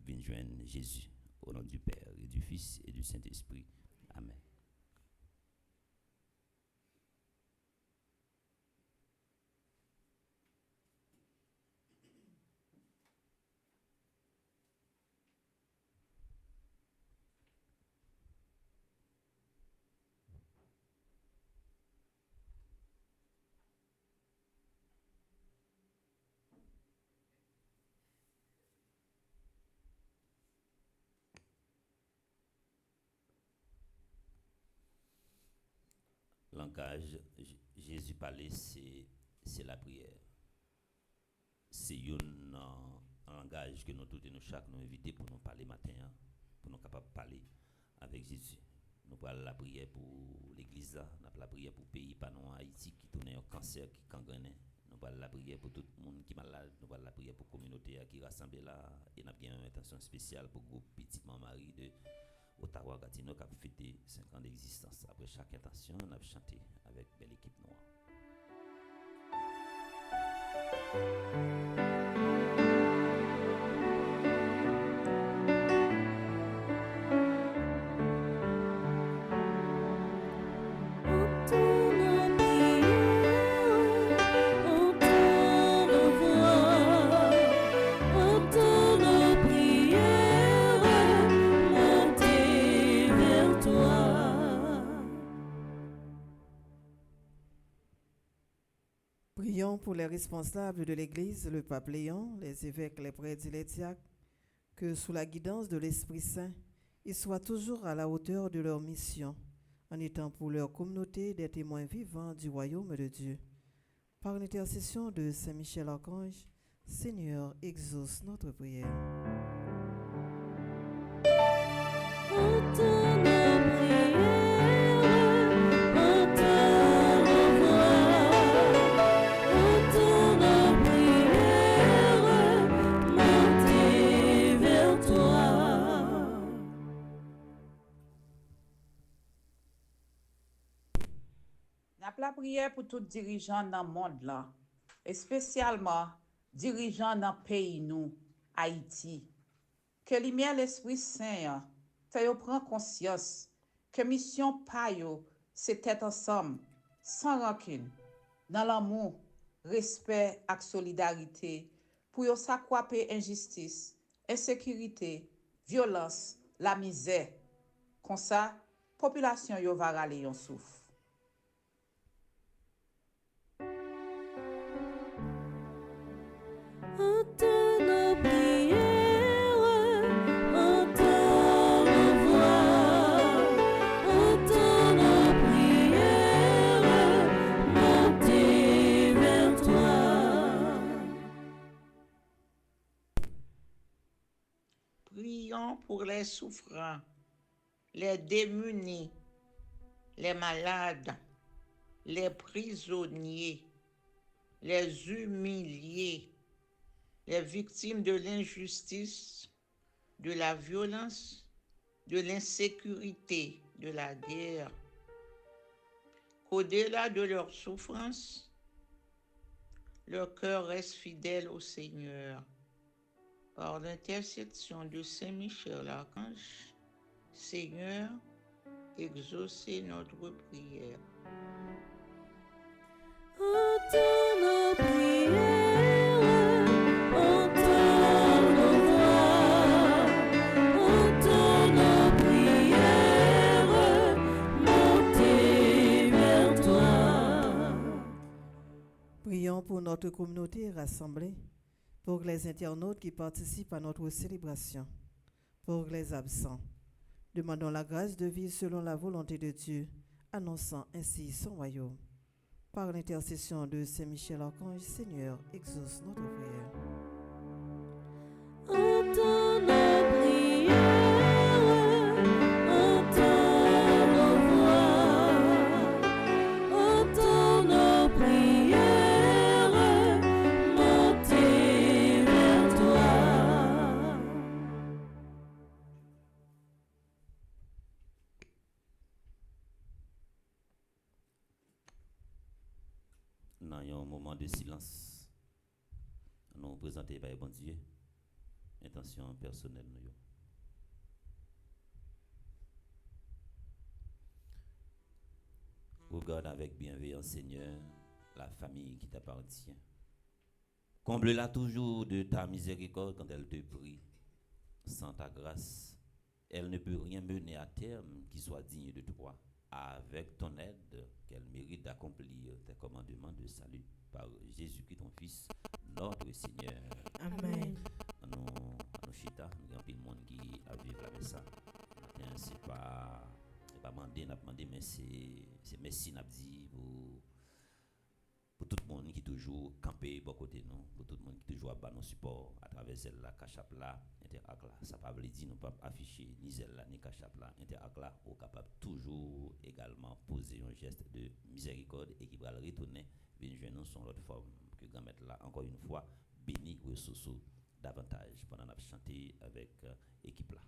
venir joindre Jésus au nom du Père et du Fils et du Saint-Esprit. Amen. Langage Jésus parlait c'est la prière. C'est un langage que nous tous et nous chaque nous inviter pour nous parler matin, pour nous capables de parler avec Jésus. Nous parlons la prière pour l'église, nous parlons la prière pour le pays, pas non Haïti qui tourne au cancer, qui gangrène. Nous parlons la prière pour tout le monde qui est malade, nous parlons la prière pour la communauté qui rassemble là et nous avons une attention spéciale pour le groupe Petit Marie de Ottawa Gatineau qui a fêté 5 ans d'existence. Après chaque intention, on a chanté avec belle équipe noire. Prions pour les responsables de l'Église, le pape Léon, les évêques, les prêtres et les diacres, que sous la guidance de l'Esprit Saint, ils soient toujours à la hauteur de leur mission, en étant pour leur communauté des témoins vivants du royaume de Dieu. Par l'intercession de Saint Michel Archange, Seigneur, exauce notre prière. N'a la prière pour tous dirigeants dans le monde là, et spécialement dirigeants dans le pays nous, Haïti. Que lumière l'Esprit Saint, te yo prend conscience que mission pa yo, c'est être ensemble, sans rancune, dans l'amour, respect et solidarité, pour yo s'accroître injustice, insécurité, violence, la misère. Comme ça, population yo va râler yon souffle. Prions pour les souffrants, les démunis, les malades, les prisonniers, les humiliés, les victimes de l'injustice, de la violence, de l'insécurité, de la guerre. Qu'au-delà de leur souffrance, leur cœur reste fidèle au Seigneur. Par l'intercession de Saint Michel l'Archange, Seigneur, exaucez notre prière. Entends nos prières, entends nos voix, entends nos prières, montez vers toi. Prions pour notre communauté rassemblée, pour les internautes qui participent à notre célébration, pour les absents. Demandons la grâce de vivre selon la volonté de Dieu, annonçant ainsi son royaume. Par l'intercession de Saint Michel Archange, Seigneur, exauce notre prière. Entends nos prières, entends nos voix, entends nos prières, montez vers toi. Dans un moment de silence, nous présenter par bon Dieu, intention personnelle. Regarde avec bienveillance, Seigneur, la famille qui t'appartient. Comble-la toujours de ta miséricorde quand elle te prie. Sans ta grâce, elle ne peut rien mener à terme qui soit digne de toi. Avec ton aide, qu'elle mérite d'accomplir tes commandements de salut par Jésus-Christ, ton Fils, notre Seigneur. Amen. Nous chita, nous avons le monde qui a vécu avec ça. C'est pas demander, n'a demandé, mais c'est merci n'a dit pour tout le monde qui toujours campé pour côté nous, pour tout le monde qui toujours a nos support à travers celle là, Cachap là, Interact là. Ça pas veut dire nous pas afficher ni celle là ni Cachap là, Interact là, ou capable toujours également poser un geste de miséricorde et qui va le retourner venir joindre nous son autre forme que grand mettre là encore une fois béni ressources davantage pendant la chanter avec équipe là.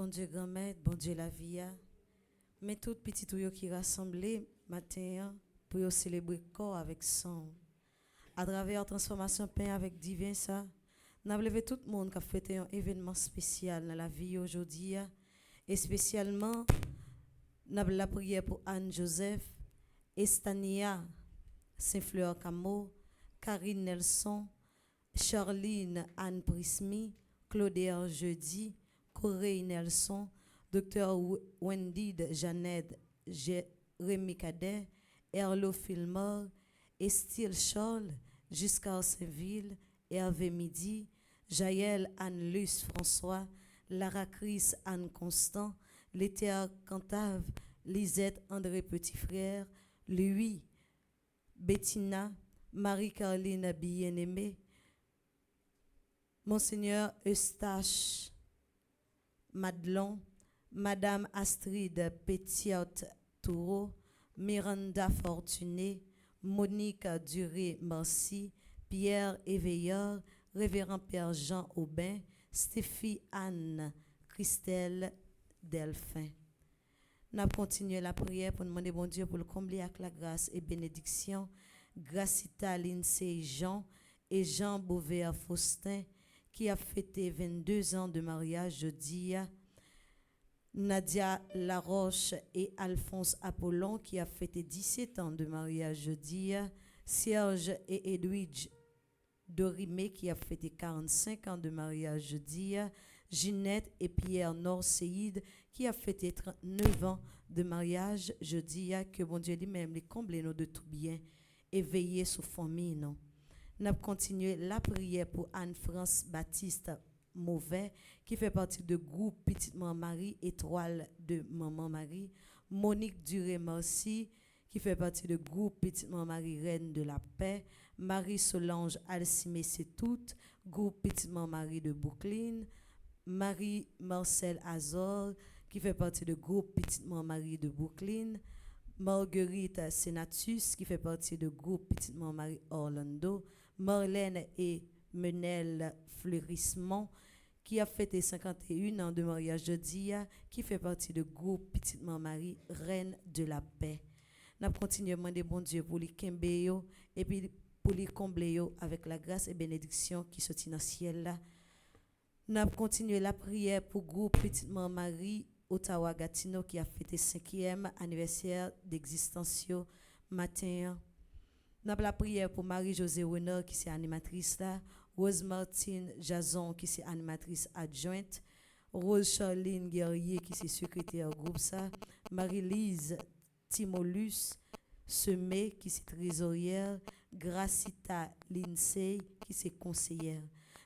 Bon Dieu grand-mère, bon Dieu la vie. Mais toutes petites ou yo qui rassemblées matin pour yo célébrer corps avec sang. À travers transformation pain avec divin ça, n'a levé tout le monde qui a fêté un événement spécial dans la vie aujourd'hui et spécialement n'a la prière pour Anne Joseph, Estania Saint-Fleur Camo, Karine Nelson, Charline Anne Prismi, Claudia Jeudi, Corey Nelson, Dr. Wendy Jeannette, Rémi Cadet, Erlo Filmore, Estile Charles, Giscard Saint-Ville, Hervé Midi, Jaël Anne-Luce François, Lara Chris Anne Constant, Léthia Cantave, Lisette André Petit-Frère, Louis, Bettina, Marie-Caroline Bien-Aimée, Monseigneur Eustache Madelon, Madame Astrid Pétiot-Toureau, Miranda Fortuné, Monique Duré-Marcy, Pierre Éveilleur, Révérend Père Jean Aubin, Stéphie Anne Christelle Delphin. Nous avons continué la prière pour demander bon Dieu pour le combler avec la grâce et bénédiction. Gracita Lindsay Jean et Jean Beauvert Faustin qui a fêté 22 ans de mariage jeudi. Nadia Laroche et Alphonse Apollon qui a fêté 17 ans de mariage jeudi. Serge et Edwidge Dorimé qui a fêté 45 ans de mariage jeudi. Ginette et Pierre Norseïd qui a fêté 39 ans de mariage jeudi. Que bon Dieu lui-même les comble nous de tout bien et veiller sur famille. Nous avons continué la prière pour Anne-France Baptiste Mauvais qui fait partie du groupe Petite Maman Marie, étoile de Maman Marie. Monique Duré-Marcy qui fait partie du groupe Petite Maman Marie, Reine de la Paix. Marie-Solange Alcimé C'est Toute, groupe Petite Maman Marie de Brooklyn. Marie-Marcel Azor qui fait partie du groupe Petite Maman Marie de Brooklyn. Marguerite Senatus qui fait partie du groupe Petite Maman Marie Orlando. Marlène et Menel Fleurissemont qui a fêté 51 ans de mariage jeudi, qui fait partie du groupe Petite Maman Marie, Reine de la Paix. Nous continuons à demander bon Dieu pour les Kembeyo et puis pour les combler avec la grâce et bénédiction qui sont dans le ciel. Nous continuons la prière pour le groupe Petite Maman Marie Ottawa Gatineau qui a fêté 5e anniversaire d'existence matin. Nous avons la prière pour Marie-Josée Renard qui est animatrice là, Rose Martine Jason qui est animatrice adjointe, Rose Charline Guerrier qui est secrétaire groupe ça, Marie-Lise Timolus Semé qui est trésorière, Gracita Lindsay qui est conseillère.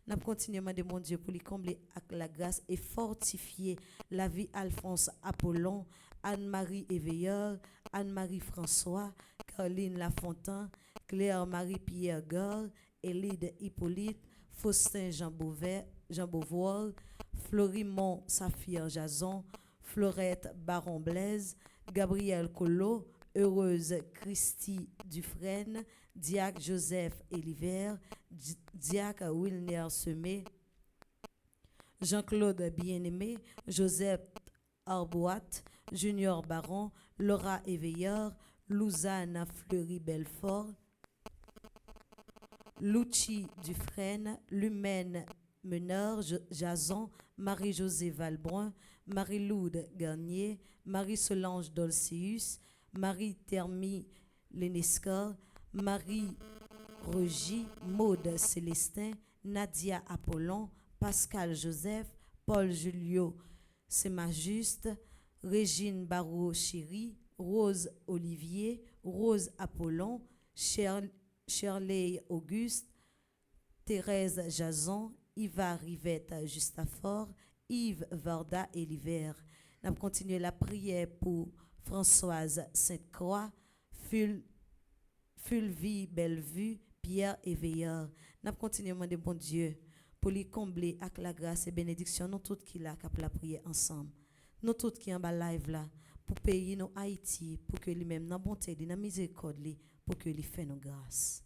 Nous avons continué à demander mon Dieu pour lui combler avec la grâce et fortifier la vie Alphonse Apollon, Anne-Marie Éveilleur, Anne-Marie François, Caroline Lafontaine, Claire-Marie Pierre Gare, Élide Hippolyte, Faustin Jean Beauvoir, Florimond Saphir Jason, Florette Baron Blaise, Gabriel Collot, Heureuse Christy Dufresne, Diac Joseph Eliver, Diac Wilner Semé, Jean-Claude Bien-Aimé, Joseph Arboat, Junior Baron, Laura Éveilleur, Lousanne Fleury-Belfort, Lucci Dufresne, Lumène Meneur, Jason, Marie-Josée Valbrun, Marie-Loude Garnier, Marie-Solange Dolceus, Marie-Thermie Lénescar, Marie-Rogie, Maude Célestin, Nadia Apollon, Pascal Joseph, Paul Julio Semajuste, Régine Barreau-Chéry, Rose Olivier, Rose Apollon, Shirley Auguste, Thérèse Jason, Yva Rivette Justafort, Yves Varda et l'hiver. Nous avons continué la prière pour Françoise Sainte-Croix, Fulvie Bellevue, Pierre Éveilleur. Nous avons continué à demander bon Dieu pour les combler avec la grâce et bénédiction, nous tous qui là, la prière ensemble. Nous tous qui en bas live là, pour payer nos Haïti, pour que lui-même, dans bonté, dans la miséricorde, pour que lui fait nos grâces.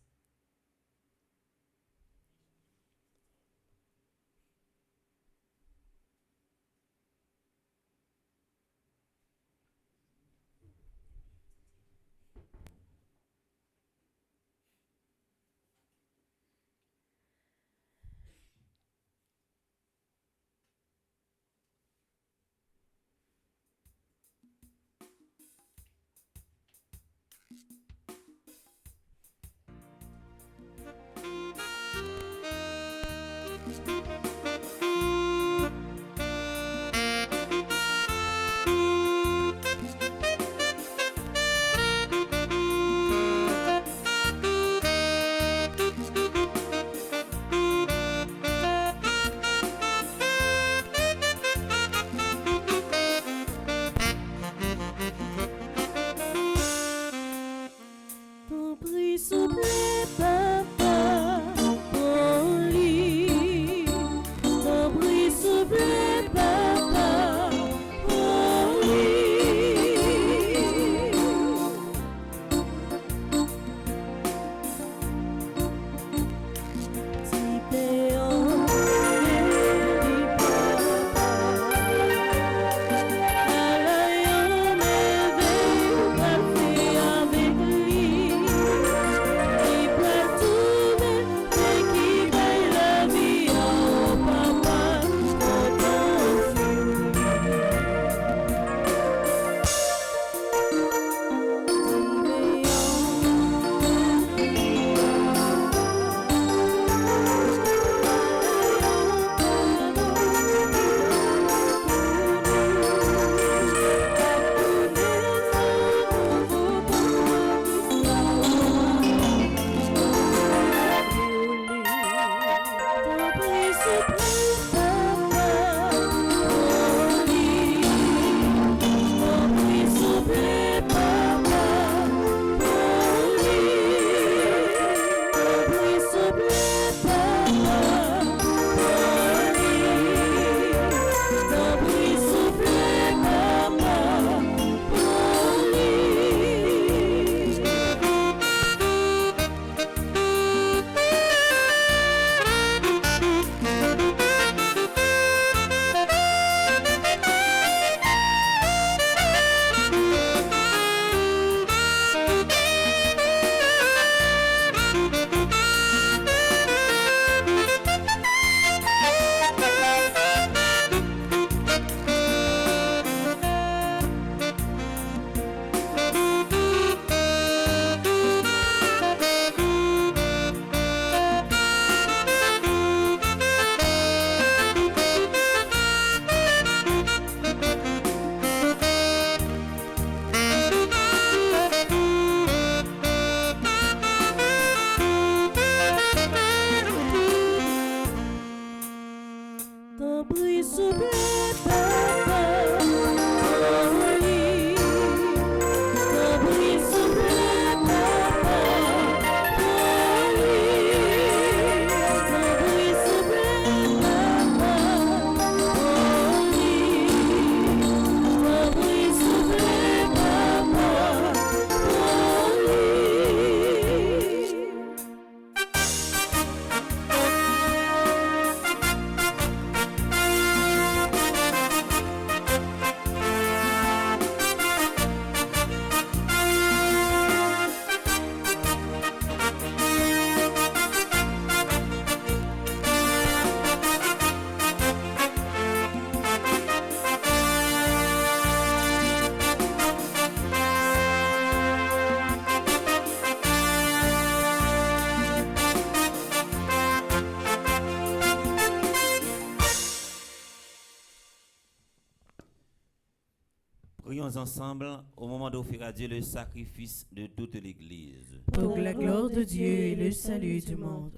Prions ensemble au moment d'offrir à Dieu le sacrifice de toute l'Église. Pour la gloire de Dieu et le salut du monde.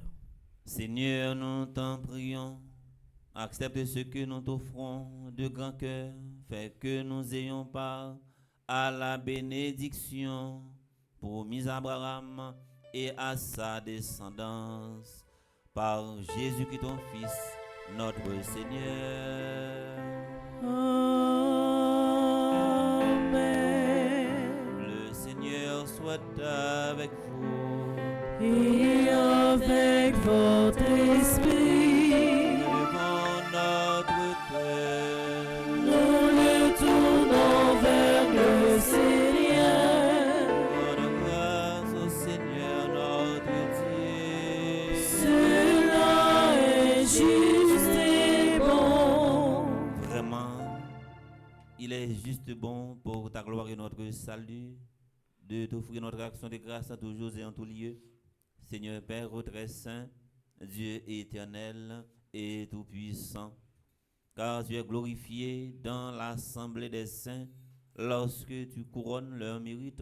Seigneur, nous t'en prions. Accepte ce que nous t'offrons de grand cœur. Fais que nous ayons part à la bénédiction promise à Abraham et à sa descendance. Par Jésus-Christ, ton Fils, notre Seigneur. Le Seigneur soit avec vous. Et avec votre esprit, Élevons notre cœur. nous le tournons vers le Seigneur. Rendons grâce au Seigneur notre Dieu. Cela est juste et bon. Vraiment, il est juste bon pour ta gloire et notre salut de t'offrir notre action de grâce à toujours et en tout lieu. Seigneur Père très saint, Dieu éternel et tout-puissant, car tu es glorifié dans l'assemblée des saints lorsque tu couronnes leur mérite.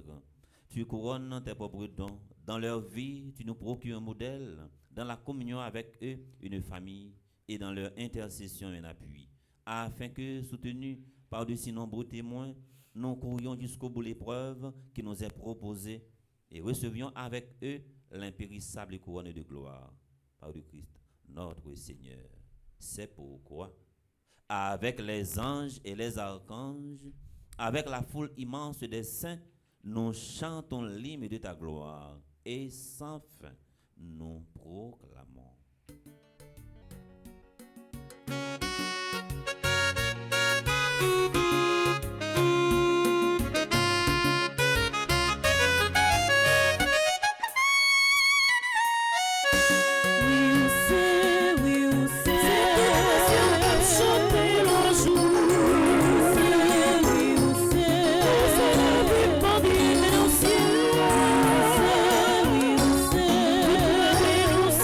Tu couronnes tes propres dons. Dans leur vie, tu nous procures un modèle. Dans la communion avec eux, une famille. Et dans leur intercession, un appui. Afin que, soutenus par de si nombreux témoins, nous courions jusqu'au bout l'épreuve qui nous est proposée et recevions avec eux l'impérissable couronne de gloire par le Christ, notre Seigneur. C'est pourquoi, avec les anges et les archanges, avec la foule immense des saints, nous chantons l'hymne de ta gloire et sans fin, nous proclamons. Nous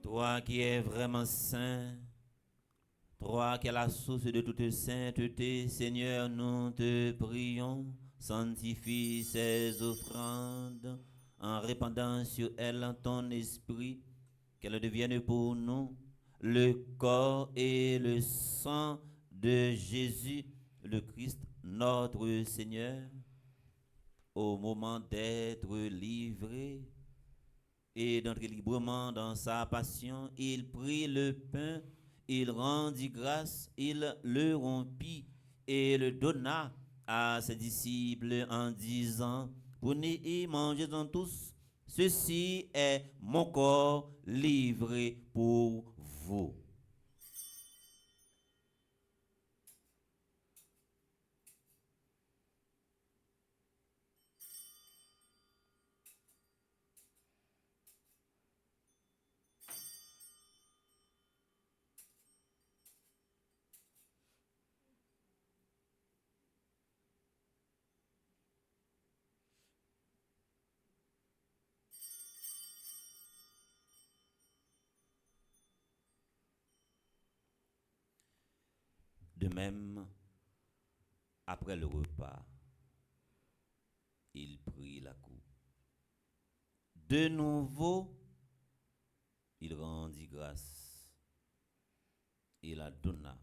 Toi qui es vraiment saint, toi qui es la source de toute sainteté, Seigneur, nous te prions, sanctifie ces offrandes en répandant sur elles ton esprit, qu'elles deviennent pour nous le corps et le sang de Jésus, le Christ, notre Seigneur, au moment d'être livré et d'entrer librement dans sa passion. Il prit le pain, il rendit grâce, il le rompit et le donna à ses disciples en disant: prenez et mangez-en tous, ceci est mon corps livré pour vous. De même, après le repas, il prit la coupe. De nouveau, il rendit grâce et la donna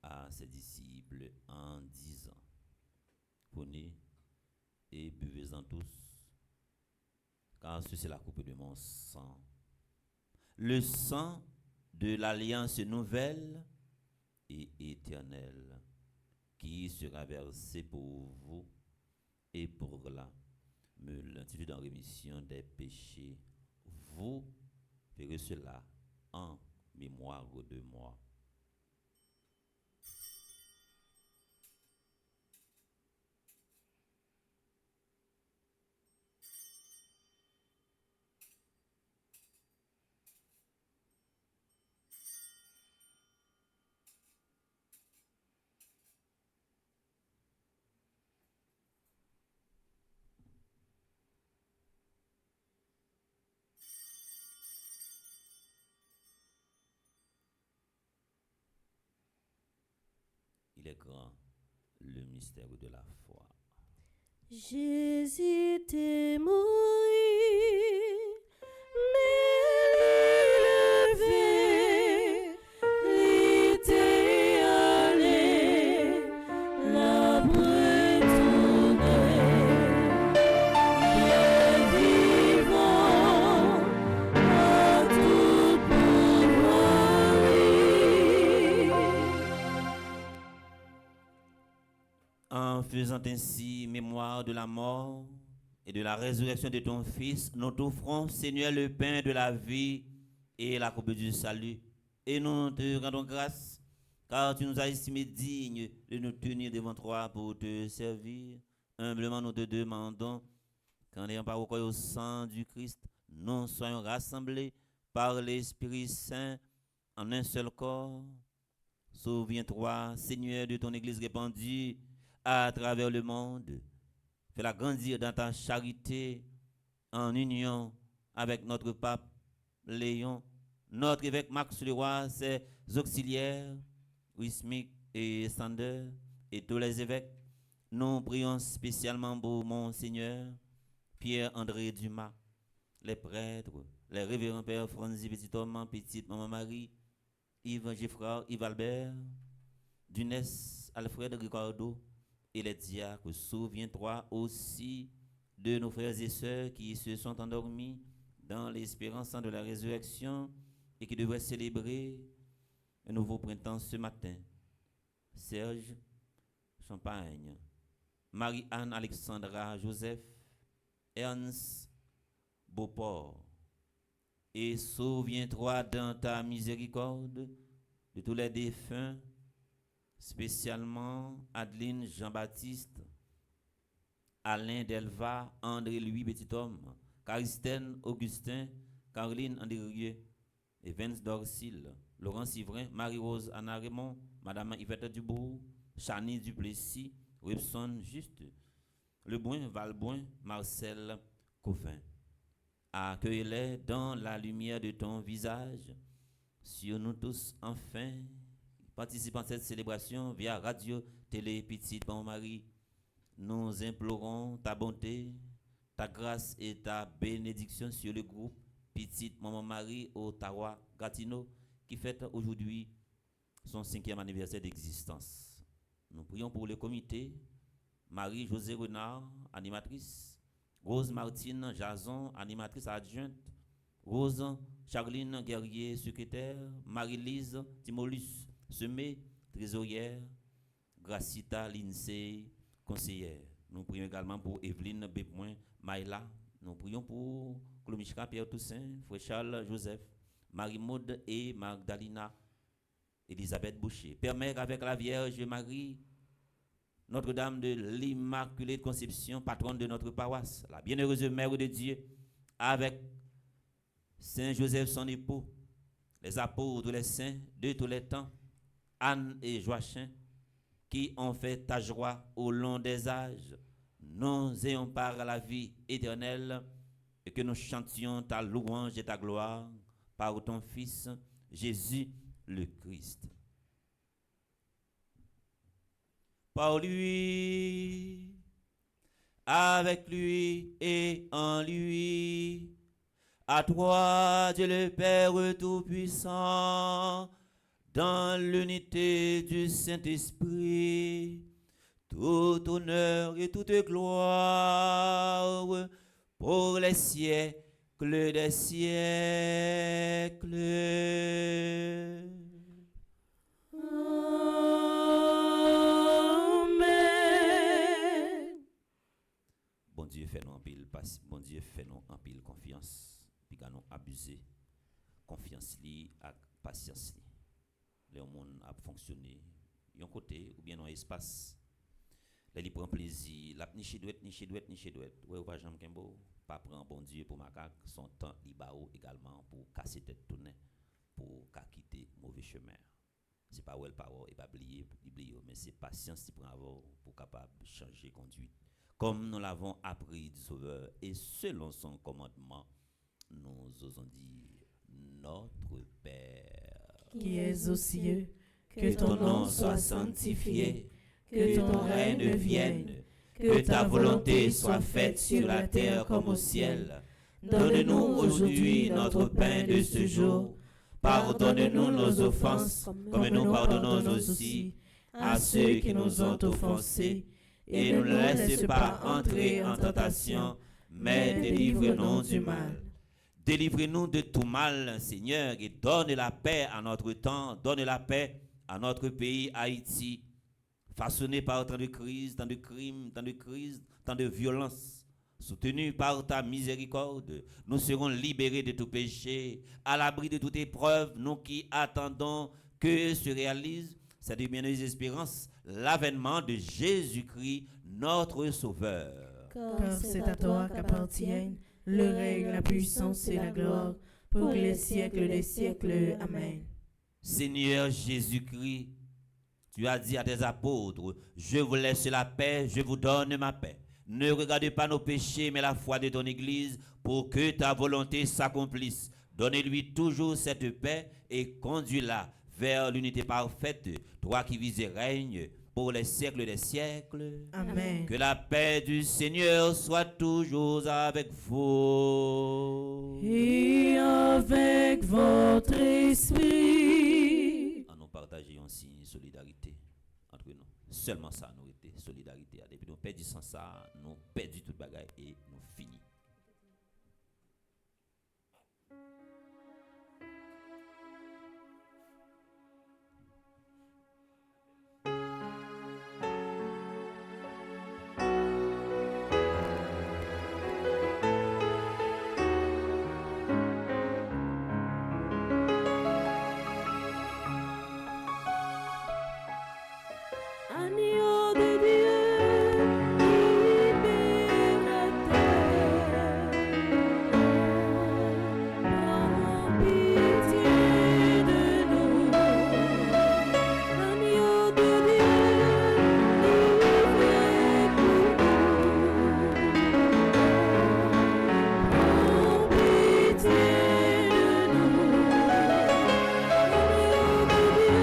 à ses disciples en disant: prenez et buvez-en tous, car ceci est la coupe de mon sang, le sang de l'alliance nouvelle et éternelle, qui sera versé pour vous et pour la multitude en rémission des péchés. Vous ferez cela en mémoire de moi. Il est grand, le mystère de la foi. Jésus t'est mort, mais levé, il était allé, la retourner, bien vivant, à tout pouvoir. En faisant ainsi mémoire de la mort et de la résurrection de ton Fils, nous t'offrons, Seigneur, le pain de la vie et la coupe du salut. Et nous te rendons grâce, car tu nous as estimés dignes de nous tenir devant toi pour te servir. Humblement, nous te demandons qu'en ayant par au sang du Christ, nous soyons rassemblés par l'Esprit Saint en un seul corps. Souviens-toi, Seigneur, de ton Église répandue à travers le monde. Fais-la grandir dans ta charité, en union avec notre pape Léon, notre évêque Max Leroy, ses auxiliaires, Wismic et Sander, et tous les évêques, Nous prions spécialement pour Monseigneur Pierre-André Dumas, les prêtres, les révérends pères Franzi Petit Homme, Petite Maman Marie, Yves Geffrard, Yves Albert, Dunès, Alfred Ricardo et les diacres. Souviens-toi aussi de nos frères et sœurs qui se sont endormis dans l'espérance de la résurrection et qui devraient célébrer un nouveau printemps ce matin. Serge Champagne, Marie-Anne Alexandra Joseph, Ernst Beauport. Et souviens-toi dans ta miséricorde de tous les défunts, spécialement Adeline Jean-Baptiste, Alain Delva, André-Louis Petit-Homme, Caristène Augustin, Caroline Andérieux, Evans Dorsil, Laurent Sivrin, Marie-Rose Anna Raymond, Madame Yvette Dubourg, Chani Duplessis, Webson Juste, Leboin, Valboin, Marcel Coffin. Accueille-les dans la lumière de ton visage, sur nous tous, enfin, participant à cette célébration via radio, télé, Petite Maman Marie. Nous implorons ta bonté, ta grâce et ta bénédiction sur le groupe Petite Maman Marie Ottawa Gatineau qui fête aujourd'hui son 5e anniversaire d'existence. Nous prions pour le comité, Marie-Josée Renard, animatrice, Rose Martine Jason, animatrice adjointe, Rose Charline Guerrier, secrétaire, Marie-Lise Timolus Semé, trésorière, Gracita Lindsay, conseillère. Nous prions également pour Evelyne Bépoin Maïla. Nous prions pour Clomichka Pierre Toussaint, Frère Charles Joseph, Marie-Maude et Magdalena Elisabeth Boucher. Père Mère avec la Vierge Marie, Notre-Dame de l'Immaculée Conception, patronne de notre paroisse, la bienheureuse Mère de Dieu, avec Saint Joseph son époux, les apôtres, les saints de tous les temps, Anne et Joachim, qui ont fait ta joie au long des âges, nous ayons part à la vie éternelle et que nous chantions ta louange et ta gloire par ton Fils, Jésus le Christ. Par lui, avec lui et en lui, à toi, Dieu le Père Tout-Puissant, dans l'unité du Saint-Esprit, tout honneur et toute gloire pour les siècles des siècles. Amen. Bon Dieu fait nous en pile, bon Dieu fait nous en pile confiance, puis nous abuser confiance li ak patience li. Les monde a fonctionné yon côté ou bien dans espace. Là il prend plaisir, la ni chedouette. Ouais pas Jean Kembo, pas prend bon Dieu pour macaque, son temps li bao également pour casser tête tourner, pour quitter mauvais chemin. C'est pas well power et pas oublier, mais c'est patience qui prend avant pour capable changer conduite. Comme nous l'avons appris du Sauveur et selon son commandement, nous osons dire notre Père Qui es aux cieux, que ton nom soit sanctifié, que ton règne vienne, que ta volonté soit faite sur la terre comme au ciel. Donne-nous aujourd'hui notre pain de ce jour. Pardonne-nous nos offenses, comme nous pardonnons aussi à ceux qui nous ont offensés. Et ne nous laisse pas entrer en tentation, mais délivre-nous du mal. Délivrez-nous de tout mal, Seigneur, et donne la paix à notre temps, donne la paix à notre pays, Haïti, façonné par tant de crises, tant de crimes, tant de crises, tant de violences. Soutenu par ta miséricorde, nous serons libérés de tout péché, à l'abri de toute épreuve, nous qui attendons que se réalise cette bienheureuse espérance, l'avènement de Jésus-Christ, notre Sauveur. Car c'est à toi qu'appartiennent le règne, la puissance et la gloire, pour les siècles des siècles. Amen. Seigneur Jésus-Christ, tu as dit à tes apôtres, je vous laisse la paix, je vous donne ma paix. Ne regardez pas nos péchés, mais la foi de ton Église, pour que ta volonté s'accomplisse. Donnez-lui toujours cette paix et conduis-la vers l'unité parfaite, toi qui vis et règnes pour les siècles des siècles. Amen. Que la paix du Seigneur soit toujours avec vous. Et avec votre esprit. En nous partageons aussi une solidarité entre nous. Seulement ça, nous était solidarité. Depuis nous perdons sans ça, nous perdons toute bagaille et nous finissons. Agneau de Dieu, libérateur, prends pitié de nous. Agneau de Dieu, livré pour nous. Prends pitié de nous. Agneau de Dieu,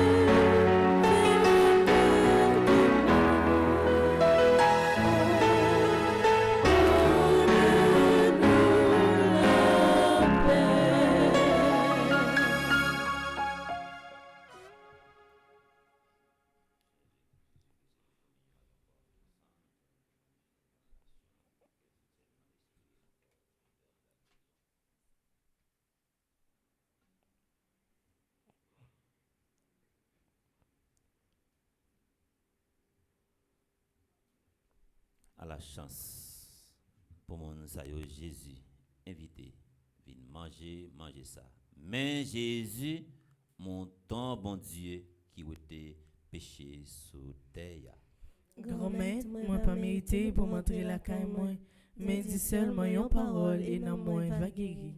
À la chance pour mon sayo Jésus invité vin manger ça mais Jésus mon temps bon Dieu qui était péché sous terre. Grand-mère, moi pas mérité pour m'entrer la caille moi, mais dis seulement une parole et non moins va guérir.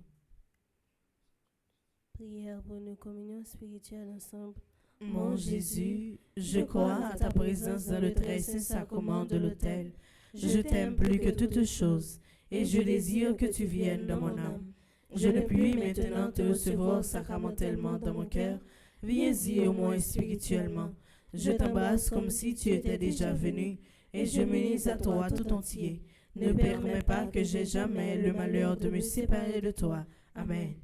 Prière pour nos communions spirituelles ensemble. Mon Jésus, je crois à ta présence dans le très saint sacrement de l'autel. Je t'aime plus que toutes choses et je désire que tu viennes dans mon âme. Je ne puis maintenant te recevoir sacramentellement dans mon cœur. Viens-y au moins spirituellement. Je t'embrasse comme si tu étais déjà venu et je m'unis à toi tout entier. Ne permets pas que j'aie jamais le malheur de me séparer de toi. Amen.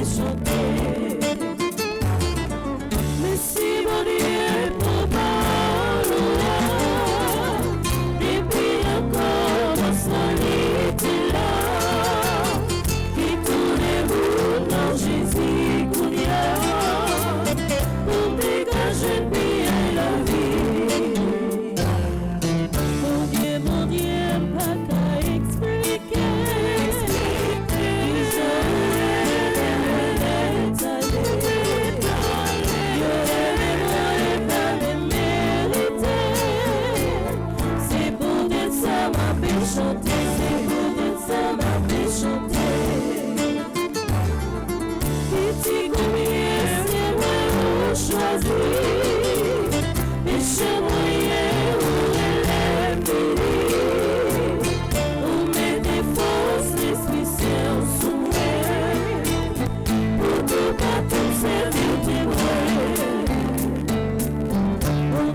peut chanter. Merci mon Dieu pour parole. Et puis encore dans son lit là, qui tourne vous dans Jésus Kounia, pour dégager bien la vie. Mon Dieu, pas qu'à expliquer. C'est pour dire ça m'a fait chanter, c'est pour dire ça m'a fait chanter. Petit combien c'est moi où choisir, mais chez moi où elle est venue, où met des fausses suspicions sous moi, pour tout pas tout servir tes bras. Mon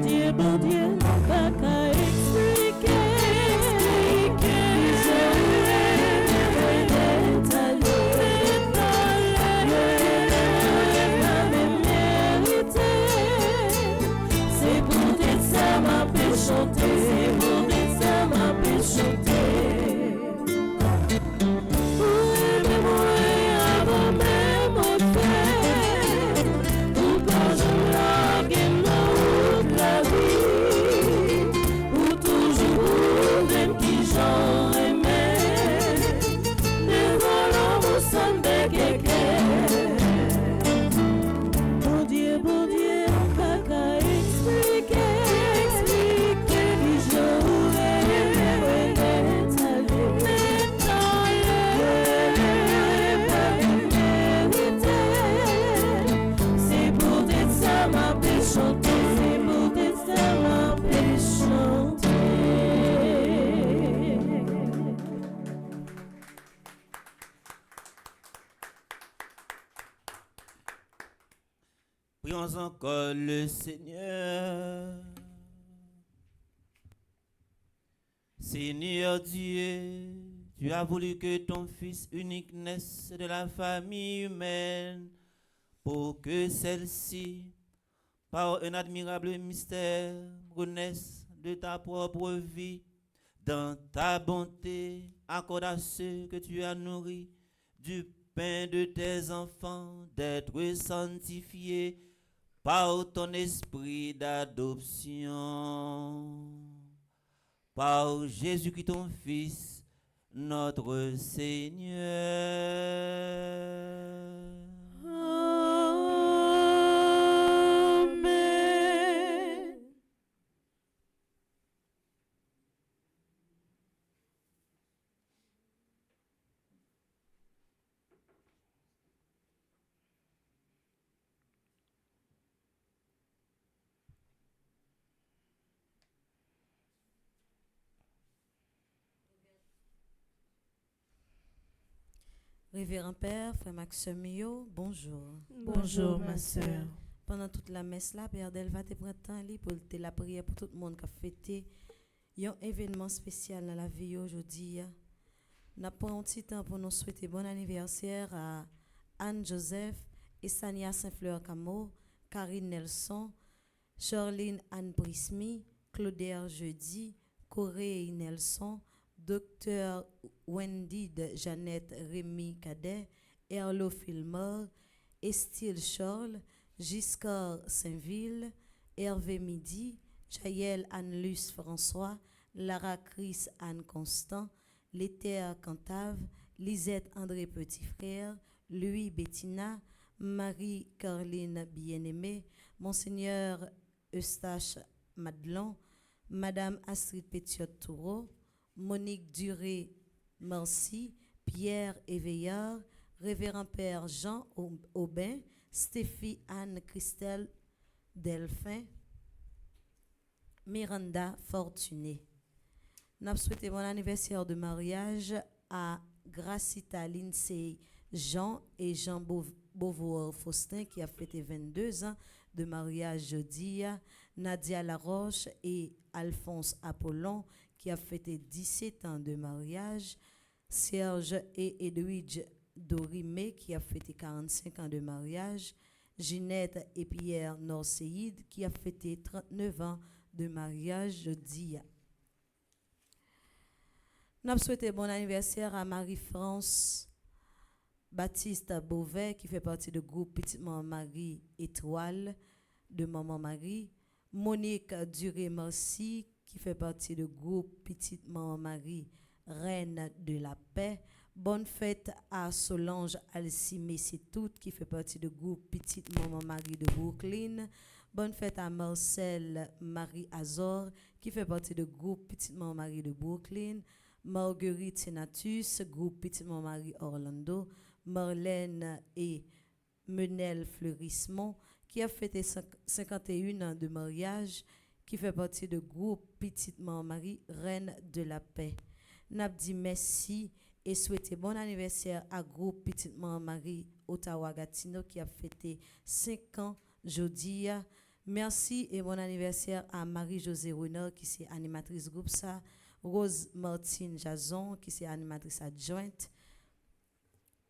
Dieu, pas qu'à expliquer. C'est pour dire ça m'a fait chanter, c'est pour dire ça m'a fait chanter. Pour aimer-moi avant même au fait, ou quand je largue la vie, ou toujours même qui j'en aimais, devant l'homme son de quelqu'un. Mon Dieu, pas qu'à expliquer, qui j'aurais est allé, pas mérité. C'est pour dire ça m'a fait chanter, c'est pour dire ça m'a fait chanter. Prions encore le Seigneur. Seigneur Dieu, tu as voulu que ton Fils unique naisse de la famille humaine pour que celle-ci, par un admirable mystère, renaisse de ta propre vie. Dans ta bonté, accorde à ceux que tu as nourris du pain de tes enfants d'être sanctifiés par ton esprit d'adoption. Par Jésus-Christ ton Fils, notre Seigneur. Amen. Révérend Père, Frère Maxime Mio, bonjour. Bonjour ma sœur. Pendant toute la messe là, Père Delva te prend temps pour te la prière pour tout le monde qui a fêté un événement spécial dans la vie aujourd'hui. Nous prenons un petit temps pour nous souhaiter bon anniversaire à Anne-Joseph, Essania Saint-Fleur Camo, Karine Nelson, Charline Anne Brismy, Claudère Jeudi, Corée Nelson, Docteur Wendy de Jeannette Rémy Cadet, Erlo Filmor, Estile Charles, Giscard Saint-Ville, Hervé Midi, Jaël Anne-Luce François, Lara Chris Anne Constant, Léther Cantave, Lisette André Petit-Frère, Louis Bettina, Marie-Caroline Bien-Aimée, Monseigneur Eustache Madelon, Madame Astrid Pétiot-Toureau, Monique Duré Mercy, Pierre Éveillard, Révérend Père Jean Aubin, Stéphie Anne-Christelle Delphin, Miranda Fortuné. Nous souhaitons bon anniversaire de mariage à Gracita Lindsay Jean et Jean Beauvoir Faustin qui a fêté 22 ans de mariage jeudi, Nadia Laroche et Alphonse Apollon qui a fêté 17 ans de mariage, Serge et Edwidge Dorimé qui a fêté 45 ans de mariage, Ginette et Pierre Norséide qui a fêté 39 ans de mariage jeudi. Nous souhaitons bon anniversaire à Marie-France Baptiste Beauvais qui fait partie du groupe Petite Maman Marie Étoile de Maman Marie, Monique Duré-Merci qui fait partie du groupe Petite Maman Marie Reine de la Paix. Bonne fête à Solange Alcimé Tout qui fait partie du groupe Petite Maman Marie de Brooklyn. Bonne fête à Marcel Marie Azor qui fait partie du groupe Petite Maman Marie de Brooklyn. Marguerite Senatus, groupe Petite Maman Marie Orlando. Marlène et Menel Fleurissemont qui a fêté 51 ans de mariage qui fait partie du groupe Petite Maman Marie Reine de la Paix. N'a dit merci et souhaiter bon anniversaire à groupe Petite Maman Marie Ottawa Gatineau qui a fêté 5 ans jeudi. Merci et bon anniversaire à Marie-Josée Renard qui est animatrice groupe ça, Rose Martine Jason qui est animatrice adjointe,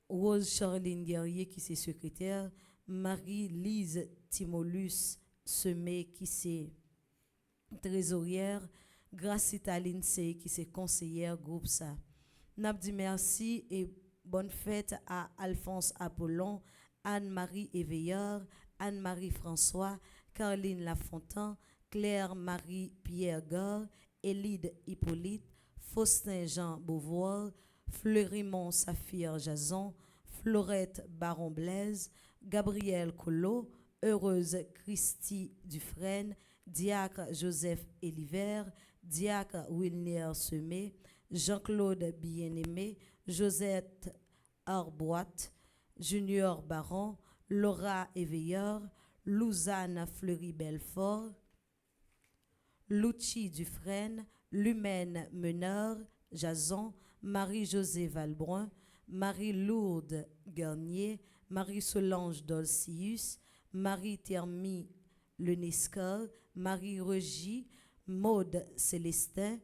Rose Charline Guerrier qui est secrétaire, Marie-Lise Timolus Semé qui est trésorière, Gracita Lindsay qui est conseillère groupe ça. N'a dit merci et bonne fête à Alphonse Apollon, Anne-Marie Éveilleur, Anne-Marie François, Caroline Lafontaine, Claire-Marie Pierre-Gare, Élide Hippolyte, Faustin Jean Beauvoir, Fleurimont Saphir Jason, Florette Baron Blaise, Gabriel Collot, Heureuse Christy Dufresne, Diacre Joseph Eliver, Diacre Wilner Semé, Jean-Claude Bien-Aimé, Josette Arboite, Junior Baron, Laura Éveilleur, Lousanne Fleury-Belfort, Lucci Dufresne, Lumène Meneur, Jason, Marie-Josée Valbrun, Marie-Lourdes Garnier, Marie-Solange Dolcius, Marie-Thermie Lenescar, Marie-Regie, Maude Célestin,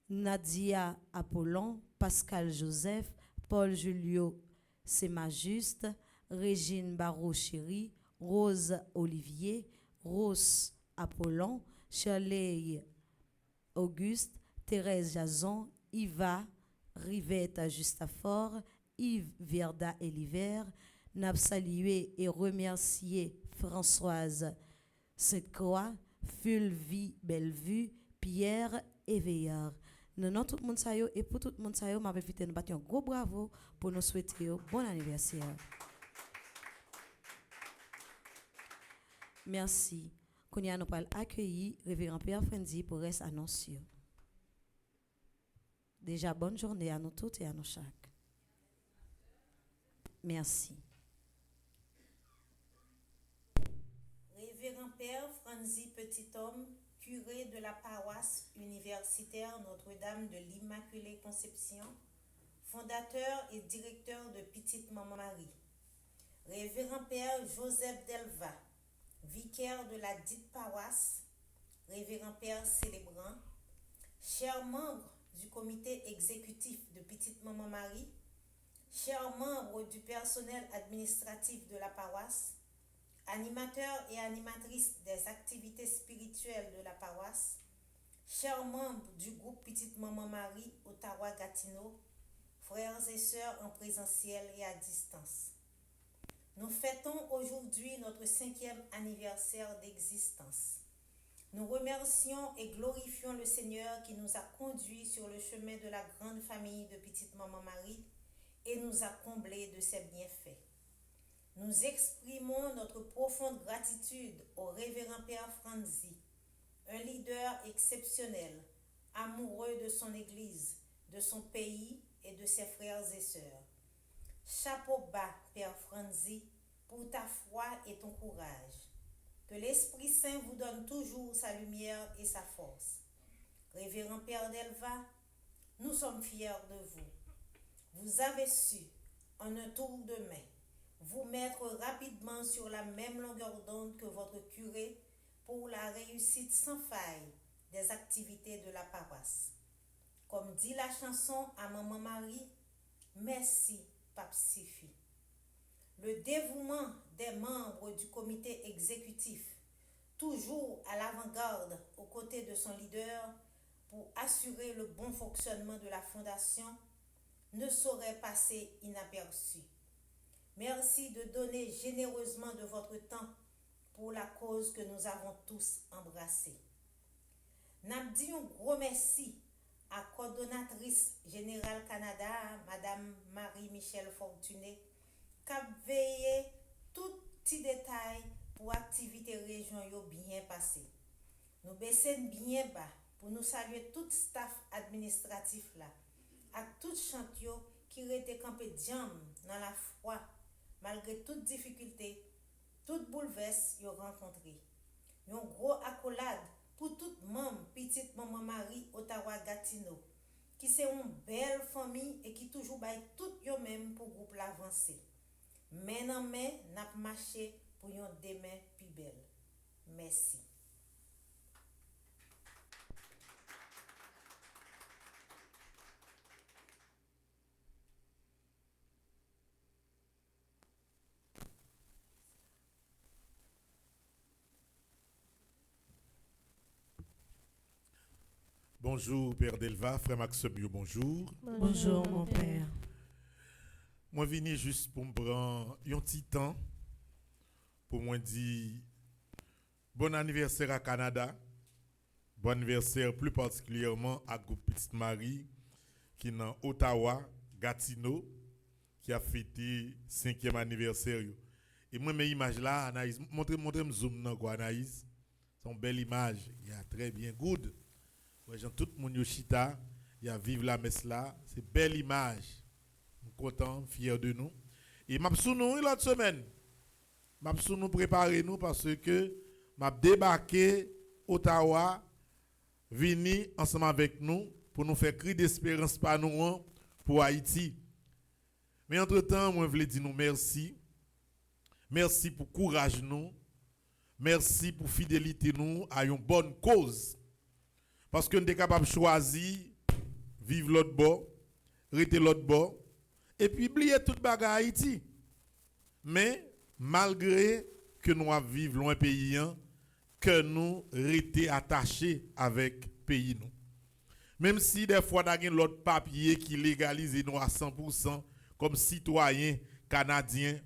Nadia Apollon, Pascal Joseph, Paul Julio Sémajuste, Régine Barreau-Chéry, Rose Olivier, Rose Apollon, Shirley Auguste, Thérèse Jason, Yva Rivette Justafort, Yves Verda Eliver, n'a salué et remercié Françoise Sainte-Croix, Fulvie Bellevue, Pierre Éveillard. Non, tout le monde ça yo, et pour tout le monde ça yo, m'a invité à nous battre un gros bravo pour nous souhaiter un bon anniversaire. Merci. Qu'on y a nous parle accueilli révérend Pierre Frenzy pour reste annoncieux. Déjà bonne journée à nous toutes et à nous chaque. Merci. Révérend Père Franzi Petit-Homme, curé de la paroisse universitaire Notre-Dame de l'Immaculée Conception, fondateur et directeur de Petite Maman Marie. Révérend Père Joseph Delva, vicaire de la dite paroisse. Révérend Père célébrant, chers membres du comité exécutif de Petite Maman Marie, chers membres du personnel administratif de la paroisse, animateurs et animatrices des activités spirituelles de la paroisse, chers membres du groupe Petite Maman Marie Ottawa-Gatineau, frères et sœurs en présentiel et à distance. Nous fêtons aujourd'hui notre 5e anniversaire d'existence. Nous remercions et glorifions le Seigneur qui nous a conduits sur le chemin de la grande famille de Petite Maman Marie et nous a comblés de ses bienfaits. Nous exprimons notre profonde gratitude au révérend Père Franzi, un leader exceptionnel, amoureux de son Église, de son pays et de ses frères et sœurs. Chapeau bas, Père Franzi, pour ta foi et ton courage. Que l'Esprit Saint vous donne toujours sa lumière et sa force. Révérend Père Delva, nous sommes fiers de vous. Vous avez su, en un tour de main, vous mettre rapidement sur la même longueur d'onde que votre curé pour la réussite sans faille des activités de la paroisse. Comme dit la chanson à Maman Marie, merci Papsifi. Le dévouement des membres du comité exécutif, toujours à l'avant-garde aux côtés de son leader pour assurer le bon fonctionnement de la fondation, ne saurait passer inaperçu. Merci de donner généreusement de votre temps pour la cause que nous avons tous embrassée. N'a dit un gros merci à coordonnatrice générale Canada, Madame Marie-Michel Fortuné, qui a veillé tout petit détail pour activité région yo bien passé. Nous baissons bien bas pour nous saluer tout staff administratif là, à tout chantio qui était campé diam dans la foi malgré toute difficulté, toute bouleverse yo rencontré. Un gros accolade pour tout membre petite maman Marie Ottawa Gatineau qui c'est une belle famille et qui toujours bail tout yo même pour groupe l'avancée. Mais non mais n'a marché pour yon demain plus belle. Merci. Bonjour Père Delva, Frère Maxime, bonjour. Bonjour mon père. Moi venu juste pour me prendre un petit temps pour moi dire bon anniversaire à Canada. Bon anniversaire plus particulièrement à groupe Petite Marie qui est dans Ottawa, Gatineau qui a fêté 5e anniversaire. Et moi mes images là, Anaïs, montrez-moi zoom dans quoi Anaïs. C'est une belle image, il y a très bien good. Ouais, tout le monde yoshita, il y a vive la messe là, c'est belle image. Je suis content, fier de nous. Et m'a nous l'autre semaine. M'a nous préparer nous parce que m'a débarqué Ottawa, vini ensemble avec nous pour nous faire cri d'espérance par nous pour Haïti. Mais entre-temps, moi je voulais dire nous merci. Merci pour courage nous. Merci pour fidélité nous à une bonne cause. Parce que nous sommes capables de choisir, vivre l'autre bord, rester l'autre bord, et puis oublier toute bagarre Haïti. Mais malgré que nous vivons loin pays, que nous restons attachés avec pays nous. Même si des fois nous avons l'autre papier qui légalise nous à 100% comme citoyens canadiens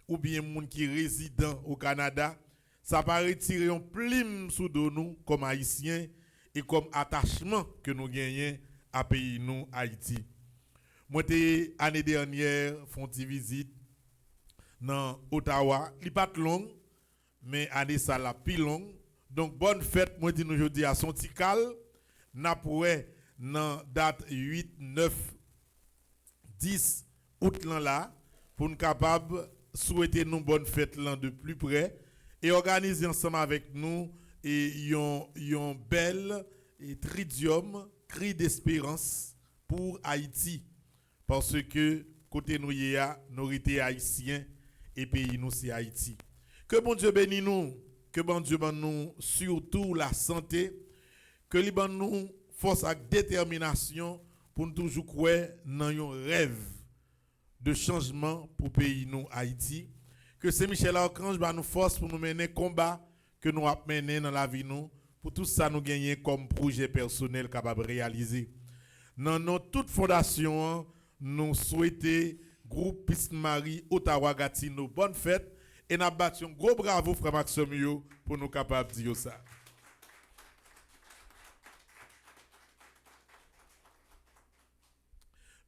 ou bien monde qui résident au Canada, ça va retirer un plume sous nous comme haïtiens et comme attachement que nous gagnons à pays nous Haïti. Moi l'année dernière fait une visite dans Ottawa, il pas long mais année ça la plus long. Donc bonne fête moi dis nous aujourd'hui à son tical n'a pourrait dans date 8 9 10 août là pour nous capable souhaiter nous bonne fête là de plus près et organiser ensemble avec nous et yon belle et tridium cri d'espérance pour Haïti parce que côté nous nous été haïtiens et pays nous c'est Haïti. Que bon Dieu bénisse nous, que bon Dieu bénisse nous surtout la santé, que lui bénisse nous force et détermination pour nous toujours croire dans un rêve de changement pour pays nous Haïti. Que Saint-Michel Archange va nous force pour nous mener combat que nous avons mené dans la vie nous, pour tout ça nous gagner comme projet personnel capable de réaliser. Dans notre toute fondation, nous souhaitons groupe Petite Marie Ottawa Gatineau bonne fête et nous battons un gros bravo frère Maxime pour nous capables de dire ça.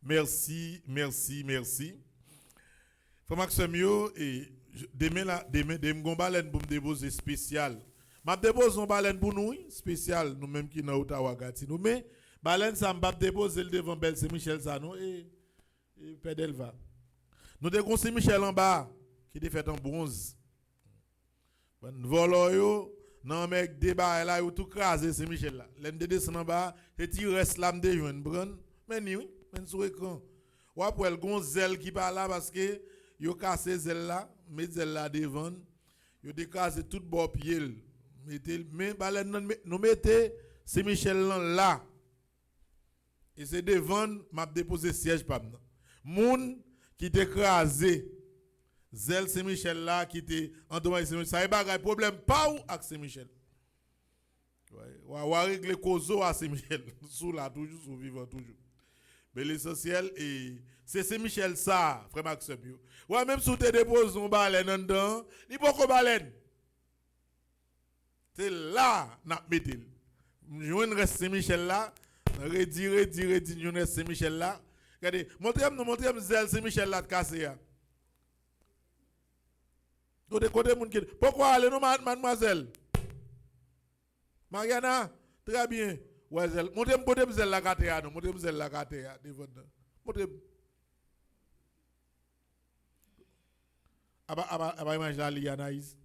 Merci. Frère Maxime et demain gon baleine pour me déposer spécial. M'a dépose un baleine pour nous spécial nous même qui dans Ottawa Gatineau mais baleine ça m'a déposer devant Belle Saint-Michel ça nous et Père Delva. Nous devons Saint-Michel en bas qui est fait en bronze. Bon volo yo non mec débat là yo tout crasé Saint-Michel là. L'en descend en bas et ti reste là me joindre prendre mais ni oui men sur écran. Ou après le gon zèle qui pas là parce que yo cassé zèle là, met zèle là devant, yo décassé tout bord pied. Mais baleine nous mettez Saint-Michel là. Et c'est devant m'a déposé siège pas. Moun qui était écrasé Zèle Saint-Michel là qui était endommagé Saint-Michel, ça y est un problème pas ou avec Saint-Michel. Ouais, on va régler cause à Saint-Michel, sous là toujours sous vivant toujours. Mais l'essentiel c'est Saint-Michel ça, frère Maxime. Ouais, même si tu déposes un baleine en dedans, il faut qu'on baleine. C'est là n'a mettre. Je reste Saint-Michel là, redire je reste Saint-Michel là. Regardez, montrez-moi zèle Saint-Michel là de casser. Côté moun qui pourquoi aller non mademoiselle Mariana très bien ouais zèle montrez-moi zèle la caté non montrez-moi zèle la caté devant montrez aba imagine ali Anaïs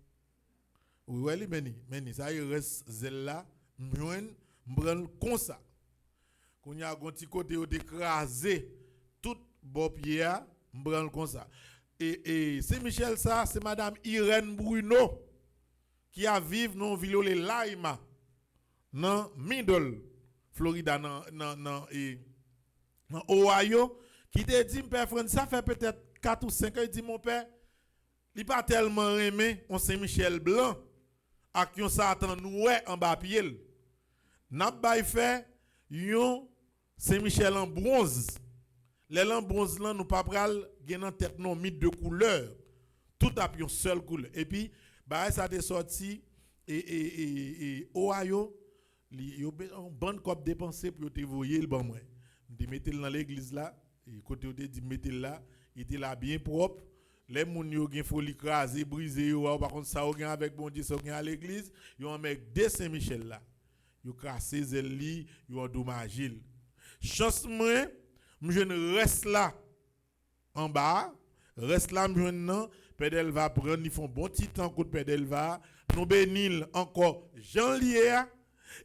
oui ouais li meni ça il reste zèle là m'prendre comme ça qu'on y a un petit côté d'écraser tout bon pied m'prendre comme ça. Et Saint-Michel, ça, c'est Madame Irène Bruno qui a vécu dans ville de Laima, dans Middle, Florida, dans Ohio, qui te dit, père Fred, ça fait peut-être 4 ou 5 ans, il dit, mon père, il pas tellement aimé un Saint-Michel blanc, à qui on s'attend nous en bas pied. N'a pas fait un Saint-Michel en bronze. Les lampes bronze là nous pas pral gen en tête non mythe de couleur tout a une seule couleur et puis bah ça est sorti et Ohio yo une bonne cop dépenser pour te voyer le bon moi de mettre dans l'église là et côté de mettre là il était là bien propre les moun yo gen folie craser briser yo par contre ça gen avec bon Dieu ça gen à l'église yo en met de Saint-Michel là yo casser zèle li yo endommagé chance moi je reste là en bas, reste là maintenant, Pédel va prendre, ils font bon petit temps, coup de Pédel va, nous bénir encore janvier,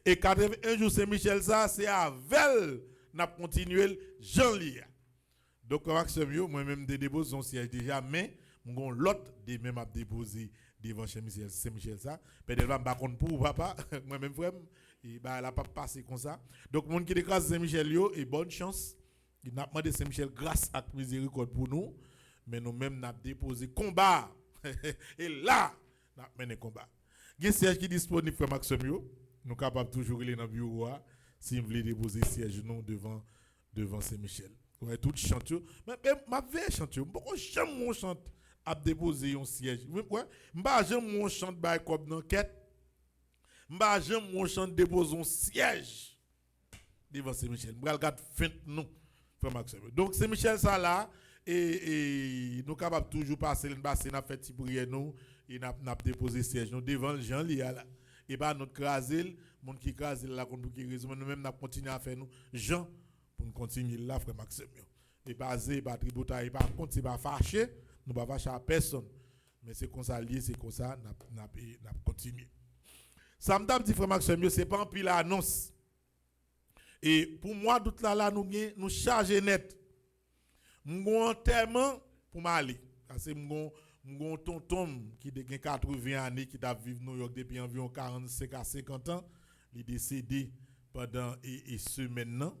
et 81 jours Saint-Michel, ça, c'est avec, n'a continué janvier. Donc, Maxime, moi-même, des dépose son siège déjà, mais, mon l'autre, des mêmes à déposer devant Saint-Michel, ça, Pédel va me battre pour papa, moi-même, frère, et bah, elle n'a pas passé comme ça. Donc, mon qui décrase Saint-Michel, et bonne chance. Il n'a pas demandé Saint-Michel grâce à miséricorde pour nous, mais nous-mêmes nous avons déposé combat. Et là, nous avons mené combat. Il y a un siège qui est disponible pour Maxime. Nous sommes capables de toujours aller dans le bureau si vous voulez déposer siège nous devant Saint-Michel. Ouais, tout chante. Mais ma vie chante. Pourquoi j'aime mon chante à déposer un siège? Ouais, j'aime mon chante comme dans quête. J'aime mon chante déposer un siège devant Saint-Michel. Je regarde fin nous. Donc c'est Michel ça là et nous capables toujours passer n'a fait petit prière nous et n'a déposé siège nous devant le Jean Lia là et pas notre craser monde qui craser là pour qui raison nous même n'a continuer à faire nous Jean pour nous continuer là frère Maxime et basé pas tributaire pas compte c'est pas fâché nous pas fâcher à personne mais c'est comme ça lié c'est comme ça n'a continuer ça me dit frère Maxime c'est pas en pile annonce. Et pour moi, tout là, nous charger net. Nous enterrement pour m'aller. Parce que mon tonton qui a 80 années, qui a vécu New York depuis environ 45 à 50 ans, il est décédé pendant et ce maintenant.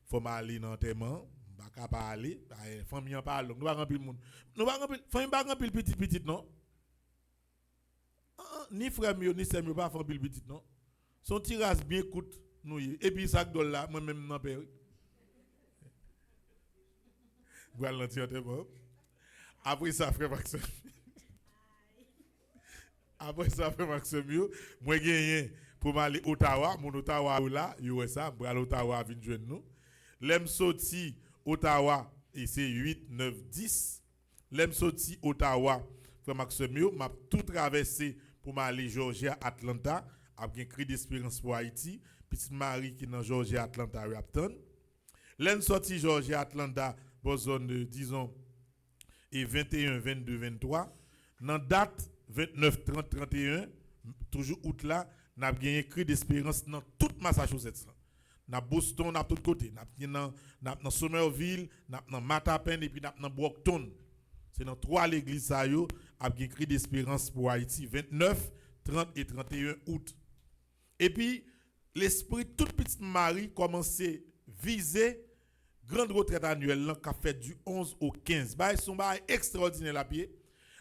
Il faut m'aller dans l'enterrement. Je ne vais pas aller. La famille en parle. Nous ne pouvons pas remplir le monde. Nous ne pouvons pas remplir le petit, non? Ni frère mieux, ni sœur mieux, pas remplir le petit, non? Son tirage bien coûte. Et puis ça dollars là moi-même n'en paye. Voilà l'enterrement. Après ça frère Maxime. Après ça frère Maxime moi gagné pour m'aller Ottawa, mon Ottawa là, USA, pour aller Ottawa venir joindre nous. L'aime sorti Ottawa et c'est 8 9 10. L'aime sorti Ottawa frère Maxime m'a tout traversé pour m'aller Georgia, Atlanta, avec un cri d'espérance pour Haïti. Petite Marie qui est dans Georgia, Atlanta, Rapton. L'en sorti Georgia, Atlanta, pour zone, disons, et 21, 22, 23. Dans date 29, 30, 31, toujours août là, nous avons gagné cri d'espérance dans toute Massachusetts. Dans Boston, dans tous côtés. Nous avons dans Somerville, dans Mattapan et puis dans Brockton. C'est dans 3 églises, ça y a gagné cri d'espérance pour Haïti, 29, 30 et 31 août. Et puis, l'esprit toute petite Marie commençait à viser grande retraite annuelle là qui a fait du 11 au 15. Bah son bail extraordinaire la pied.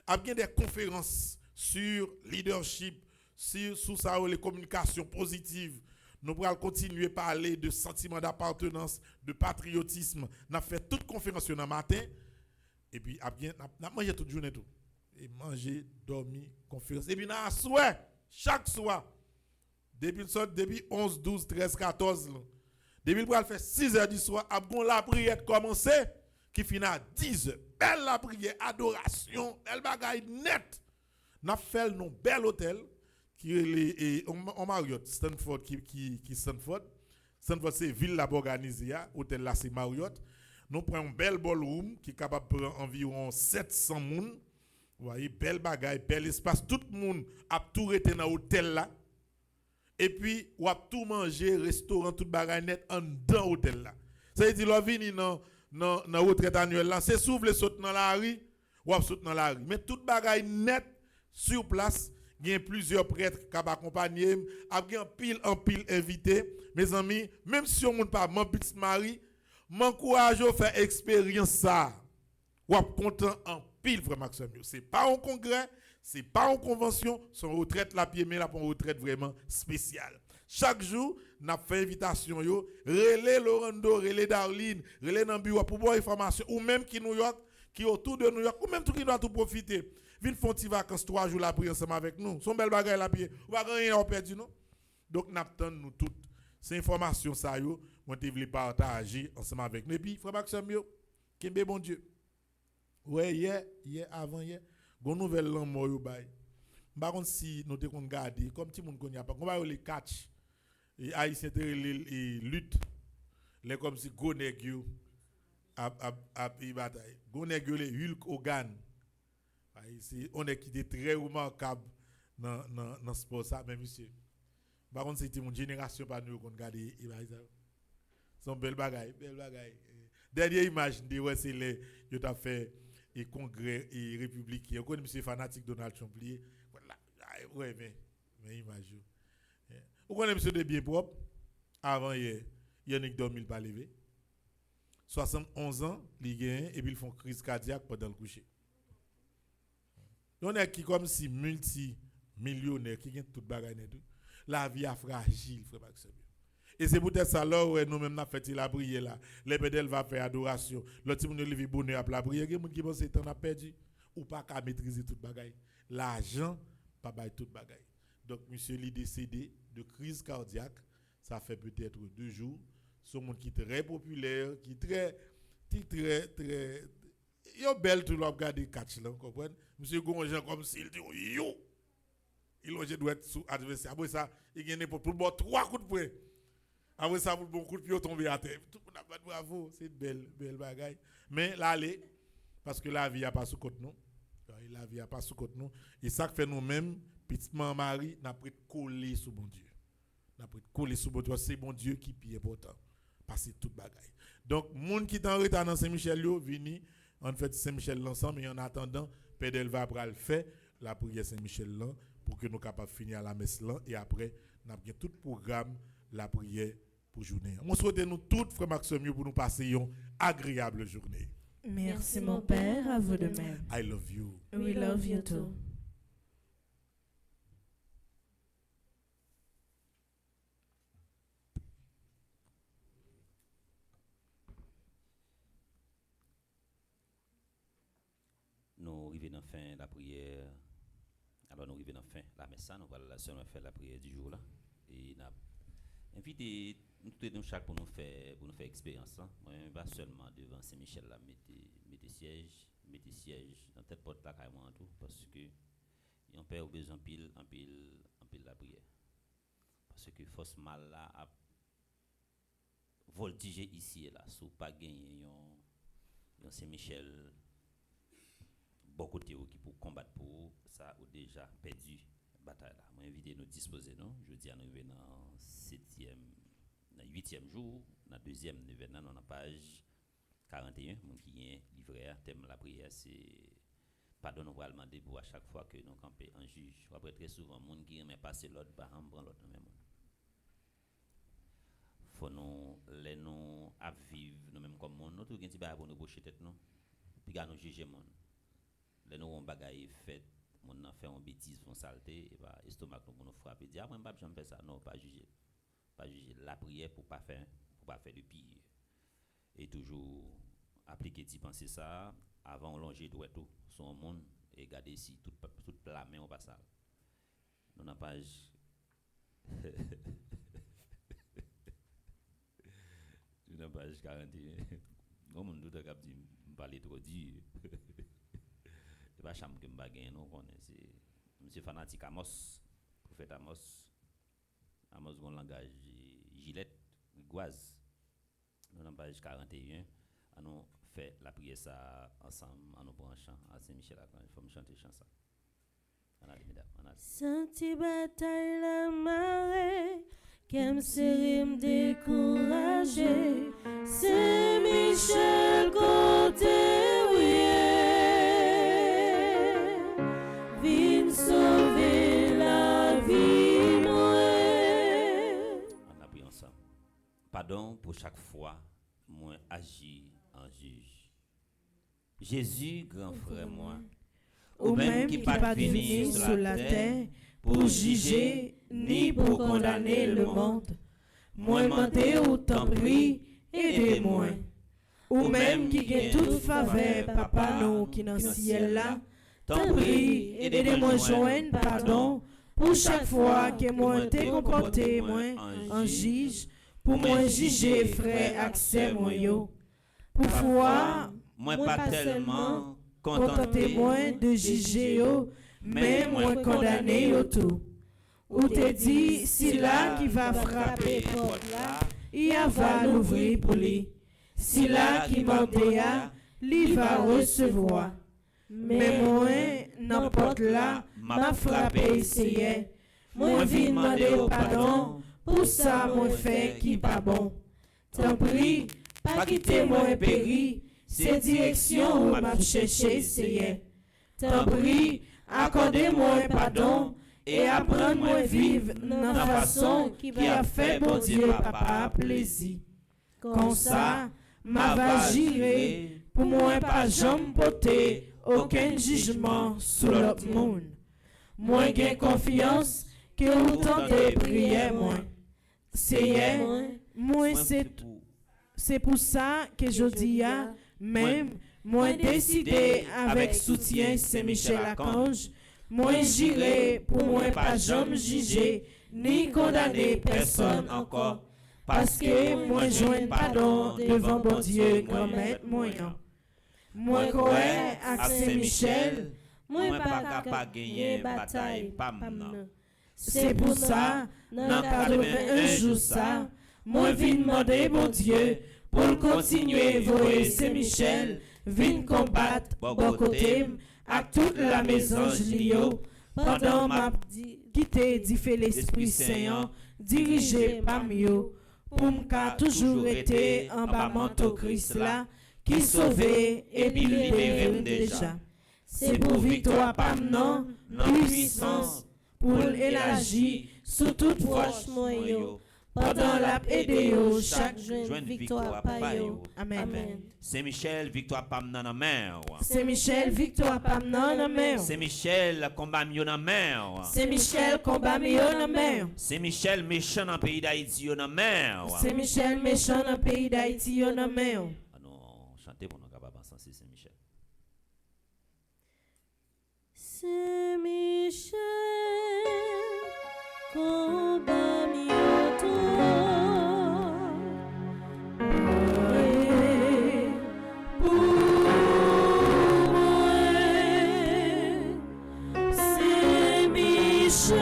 A bien des conférences sur leadership, sur ça les communications positives. Nous pourrons continuer à parler de sentiment d'appartenance, de patriotisme. Nous avons fait toute conférence le matin et puis nous avons mangé toute journée tout. Et manger, dormir, conférence. Et puis nous avons chaque soir depuis 11, 12, 13, 14 depuis le faire 6 heures du soir, après la prière commencé qui finit à 10 heures. Belle la prière, adoration, elle bagaille net. N'a fait nos bel hôtel qui est en Marriott, Stanford qui Stanford. Stanford c'est ville là organisée, hôtel là c'est Marriott. Nous prenons un bel ballroom qui est capable de prendre environ 700 personnes. Vous voyez, belle bagaille, bel espace. Tout le monde a tout été dans l'hôtel là. Et puis, on a tout mangé, restaurant, tout bagaille net en dans l'hôtel là. Ça veut dire, on vient dans la retraite annuelle là. C'est souvent les sautes dans la rue, ou à saute dans la rue. Mais tout bagaille net sur place. Il y a plusieurs prêtres qui ont accompagné. Il y a en pile invités. Mes amis, même si on ne peut pas mon petit mari, m'encourage à faire expérience ça. Ou à content en pile, frère Maxime. Ce n'est pas un congrès, ce n'est pas une convention, son retraite la pied, mais là pour une retraite vraiment spéciale. Chaque jour, nous avons fait invitation, relais Lorando, relais Darlene, relais dans le bureau pour avoir information, ou même qui New York, qui autour de New York, ou même tout qui doit tout profiter. Viens faire des vacances 3 jours la prière ensemble avec nous. Son bel bagage la pied. On va rien perdu non. Donc nous attendons nous toutes ces informations ça yo, moi te voulais partager ensemble avec nous. Et puis frère Maxime yo, kembe bon Dieu. Ouais, hier avant hier, gon nouvelle lan mort yo bay. Par contre si nous te kon garder comme ti moun connait pas, on va les catch et haïtien te les lutte. Les comme si goneg yo a bataille. Goneg yo les Hulk Hogan. On est qui est très remarquable dans ce sport ça, mais monsieur. Par contre, c'était mon génération pas nous qu'on regarde son belle bagaille, Dernière image de ouais c'est les yo t'a fait et congrès et républicain. On connaît monsieur fanatique Donald Trump lié. Voilà. Ouais mais image. On connaît monsieur de bien propre avant hier, Yannick Dormil pas levé. 71 ans, il gagne et puis ils font crise cardiaque pendant le coucher. On est qui comme si multi-millionnaire qui gagne toute bagaille et tout. La vie est fragile, frère Maxime. Et c'est peut-être ça là où nous-mêmes n'a fait la prière là. Les pédales va faire adoration. L'autre monde lever bonheur à la prière. Il y a des gens qui pensent que tu as perdu ou pas qu'à maîtriser toute bagaille. L'argent pas bail toute bagaille. Donc monsieur li décédé de crise cardiaque, ça fait peut-être 2 jours. C'est un monde qui est très populaire, qui est très yo belle tout le regarder catch là, comprenez? Monsieur Gonjan comme s'il dit yo. Il doit être sous adversaire. Après ça, il gagne pour le bon 3 coups de poing. Après ça, pour le bon coup de pied tomber à terre. Tout le monde a bravo, c'est belle bagaille. Mais là allez parce que la vie a pas sous côté nous. La vie a pas sous côté nous et ça fait nous-mêmes petit Marie n'a pris coller sous bon Dieu. N'a pris coller sous bon Dieu, c'est bon Dieu qui est important. Passer toute bagaille. Donc monde qui est en retard dans Saint-Michel yo vini en fait Saint-Michel l'ensemble et en attendant Pédel va pral faire la prière Saint-Michel là pour que nous capables finir la messe là et après n'a bien tout programme la prière pour journée. On souhaite nous toutes frère Maxime pour nous passer une agréable journée. Merci mon père, à vous de même. I love you. We love you too. Nous arrivons à la fin de la prière. Alors nous arrivons à la fin de la messe. Nous allons seulement faire la prière du jour là. Et nous invité nous chaque pour nous faire expérience. Moi pas seulement devant Saint-Michel là mettez siège dans tête porte là carrément tout parce que on perd au besoin pile la prière. Parce que force mal là a voltiger ici et là, sous pas gagner un Saint-Michel beaucoup de qui pour combattre pour ça ou déjà perdu bataille là. Moi invité nous disposer non, je dis à nous dans 8e jour, dans 2e nous dans la page 41, mon qui est livré thème la prière c'est pardon nous va demander pour à chaque fois que nous camper en juge. Après très souvent monde qui aime passer l'autre par en prend l'autre même. faut nous les nous à vivre nous même comme monde nous tout gen ti ba pour nous boucher tête nous puis gars nous juger monde les nous on bagaille fait monde n'a fait une bêtise font saleté et bah estomac nous pour nous frapper dire moi pas jamais faire ça non pas juger la prière pour pas faire de pire et toujours appliquer d'y penser ça avant on longer doit tout son monde et garder ici toute la main au passage nous n'a page une page 41 on monde tout cap dit parler trop dit c'est pas chambre que m'ba gagner non connaît c'est monsieur fanatique Amos prophète Amos gon langage Gillette Goise nous dans page 41 à nous fait la prière ça ensemble en nous branchant à Saint-Michel Archange faut me chanter chanson Senti bataille la marée Kem serim découragé Saint-Michel côté vin sauver la vie on a pris ensemble pardon pour chaque fois moi agis en juge Jésus grand frère moi ou même qui pas venu sur la terre pour juger ni pour condamner le monde. Moi menté ou t'en prie, aidez-moi. Ou même qui gagne toute faveur, papa nous qui dans ciel là, t'en prie, aidez-moi joindre pardon pour chaque fois que moi t'ai comporté moi en juge, pour moi juger frère accès moi yo. Pour foi, moi pas tellement contentez-moi de juger yo, mais moi condamner yo tout. Ou te dit, si là qui va frapper porte là, il va l'ouvrir pour lui. Si là qui mandéa, il va recevoir. Mais moi, n'importe là, m'a frappé essayé. Moi vin demander pardon, pour ça moi fait qui pas bon. Tant pis, pas quitter moi péri, c'est direction où m'a cherché essayé. Tant pis, accordez-moi pardon, et apprendre-moi à vivre dans la façon qui a fait bon Dieu papa plaisir. Comme ça, ma va gérer pour moi pas jamais porter aucun jugement sur l'autre monde. Moi j'ai confiance que vous tentez prier moi. C'est pour ça que je dis même moi décidé avec soutien Saint-Michel Archange. Moi j'irai pour moi pas jamais juger ni condamner personne encore parce que moi joins pardon devant bon Dieu grand maître moyen. Moi crois à Saint-Michel, moi pas capable gagner bataille pas maintenant. C'est pour ça dans 81 jours ça, moi vinn demander bon Dieu pour continuer voyer Saint-Michel vinn combattre bon côté à toute la maison Julio, pendant ma quitté dit fait l'Esprit Saint, dirigé par mieux, pour m'ka toujours été en bas manteau Christ là, qui sauvé et puis libéré déjà. C'est pour victoire par non, puissance, pour élargir sous toute force moyen. Pendant la PDO, chaque jeune victoire par yo. Amen. Saint-Michel, victoire pam nan mer. Saint-Michel, victoire pam nan mer. Saint-Michel, combat mieux nan mer. Saint-Michel, combat mieux nan mer. Saint-Michel, méchant dans pays d'Haïti yo nan mer. Saint-Michel, méchant dans pays d'Haïti yo nan mer. Non, chantez pour nous capable ensemble Saint-Michel. Saint-Michel, combat mieux. Saint-Michel,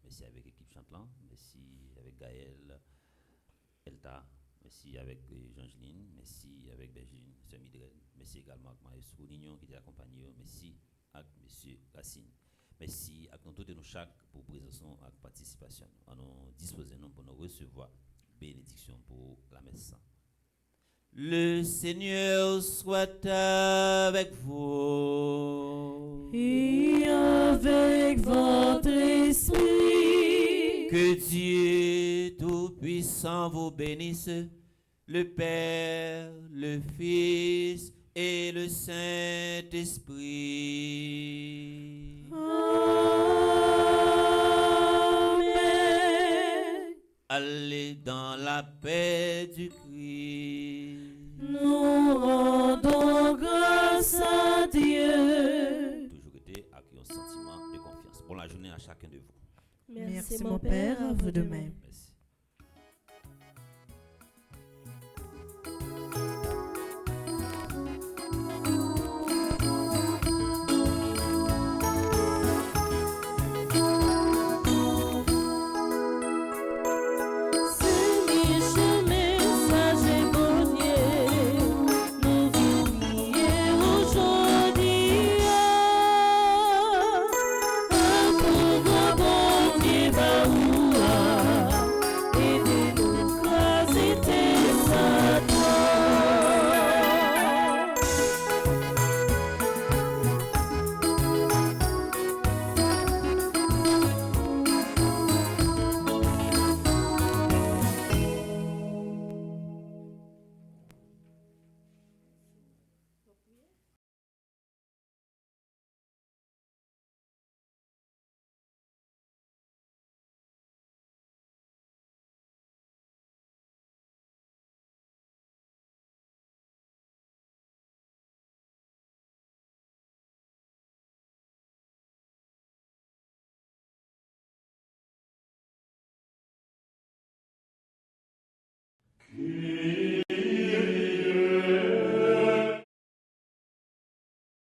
merci avec l'équipe Chantlan, merci avec Gaël, Elta, merci avec Jeangeline, merci avec Bergine, Sœur Midred, merci également avec Maestro Nignon qui t'a accompagné, merci avec Monsieur Racine. Merci à nous tous et nous chaque pour présence et participation. Nous disposons pour nous recevoir bénédiction pour la messe. Le Seigneur soit avec vous. Et avec votre esprit. Que Dieu Tout-Puissant vous bénisse, le Père, le Fils et le Saint-Esprit. Amen. Allez dans la paix du Christ. Nous rendons grâce à Dieu. Toujours été avec un sentiment de confiance. Bonne la journée à chacun de vous. Merci mon Père, à vous de même. Merci. Qui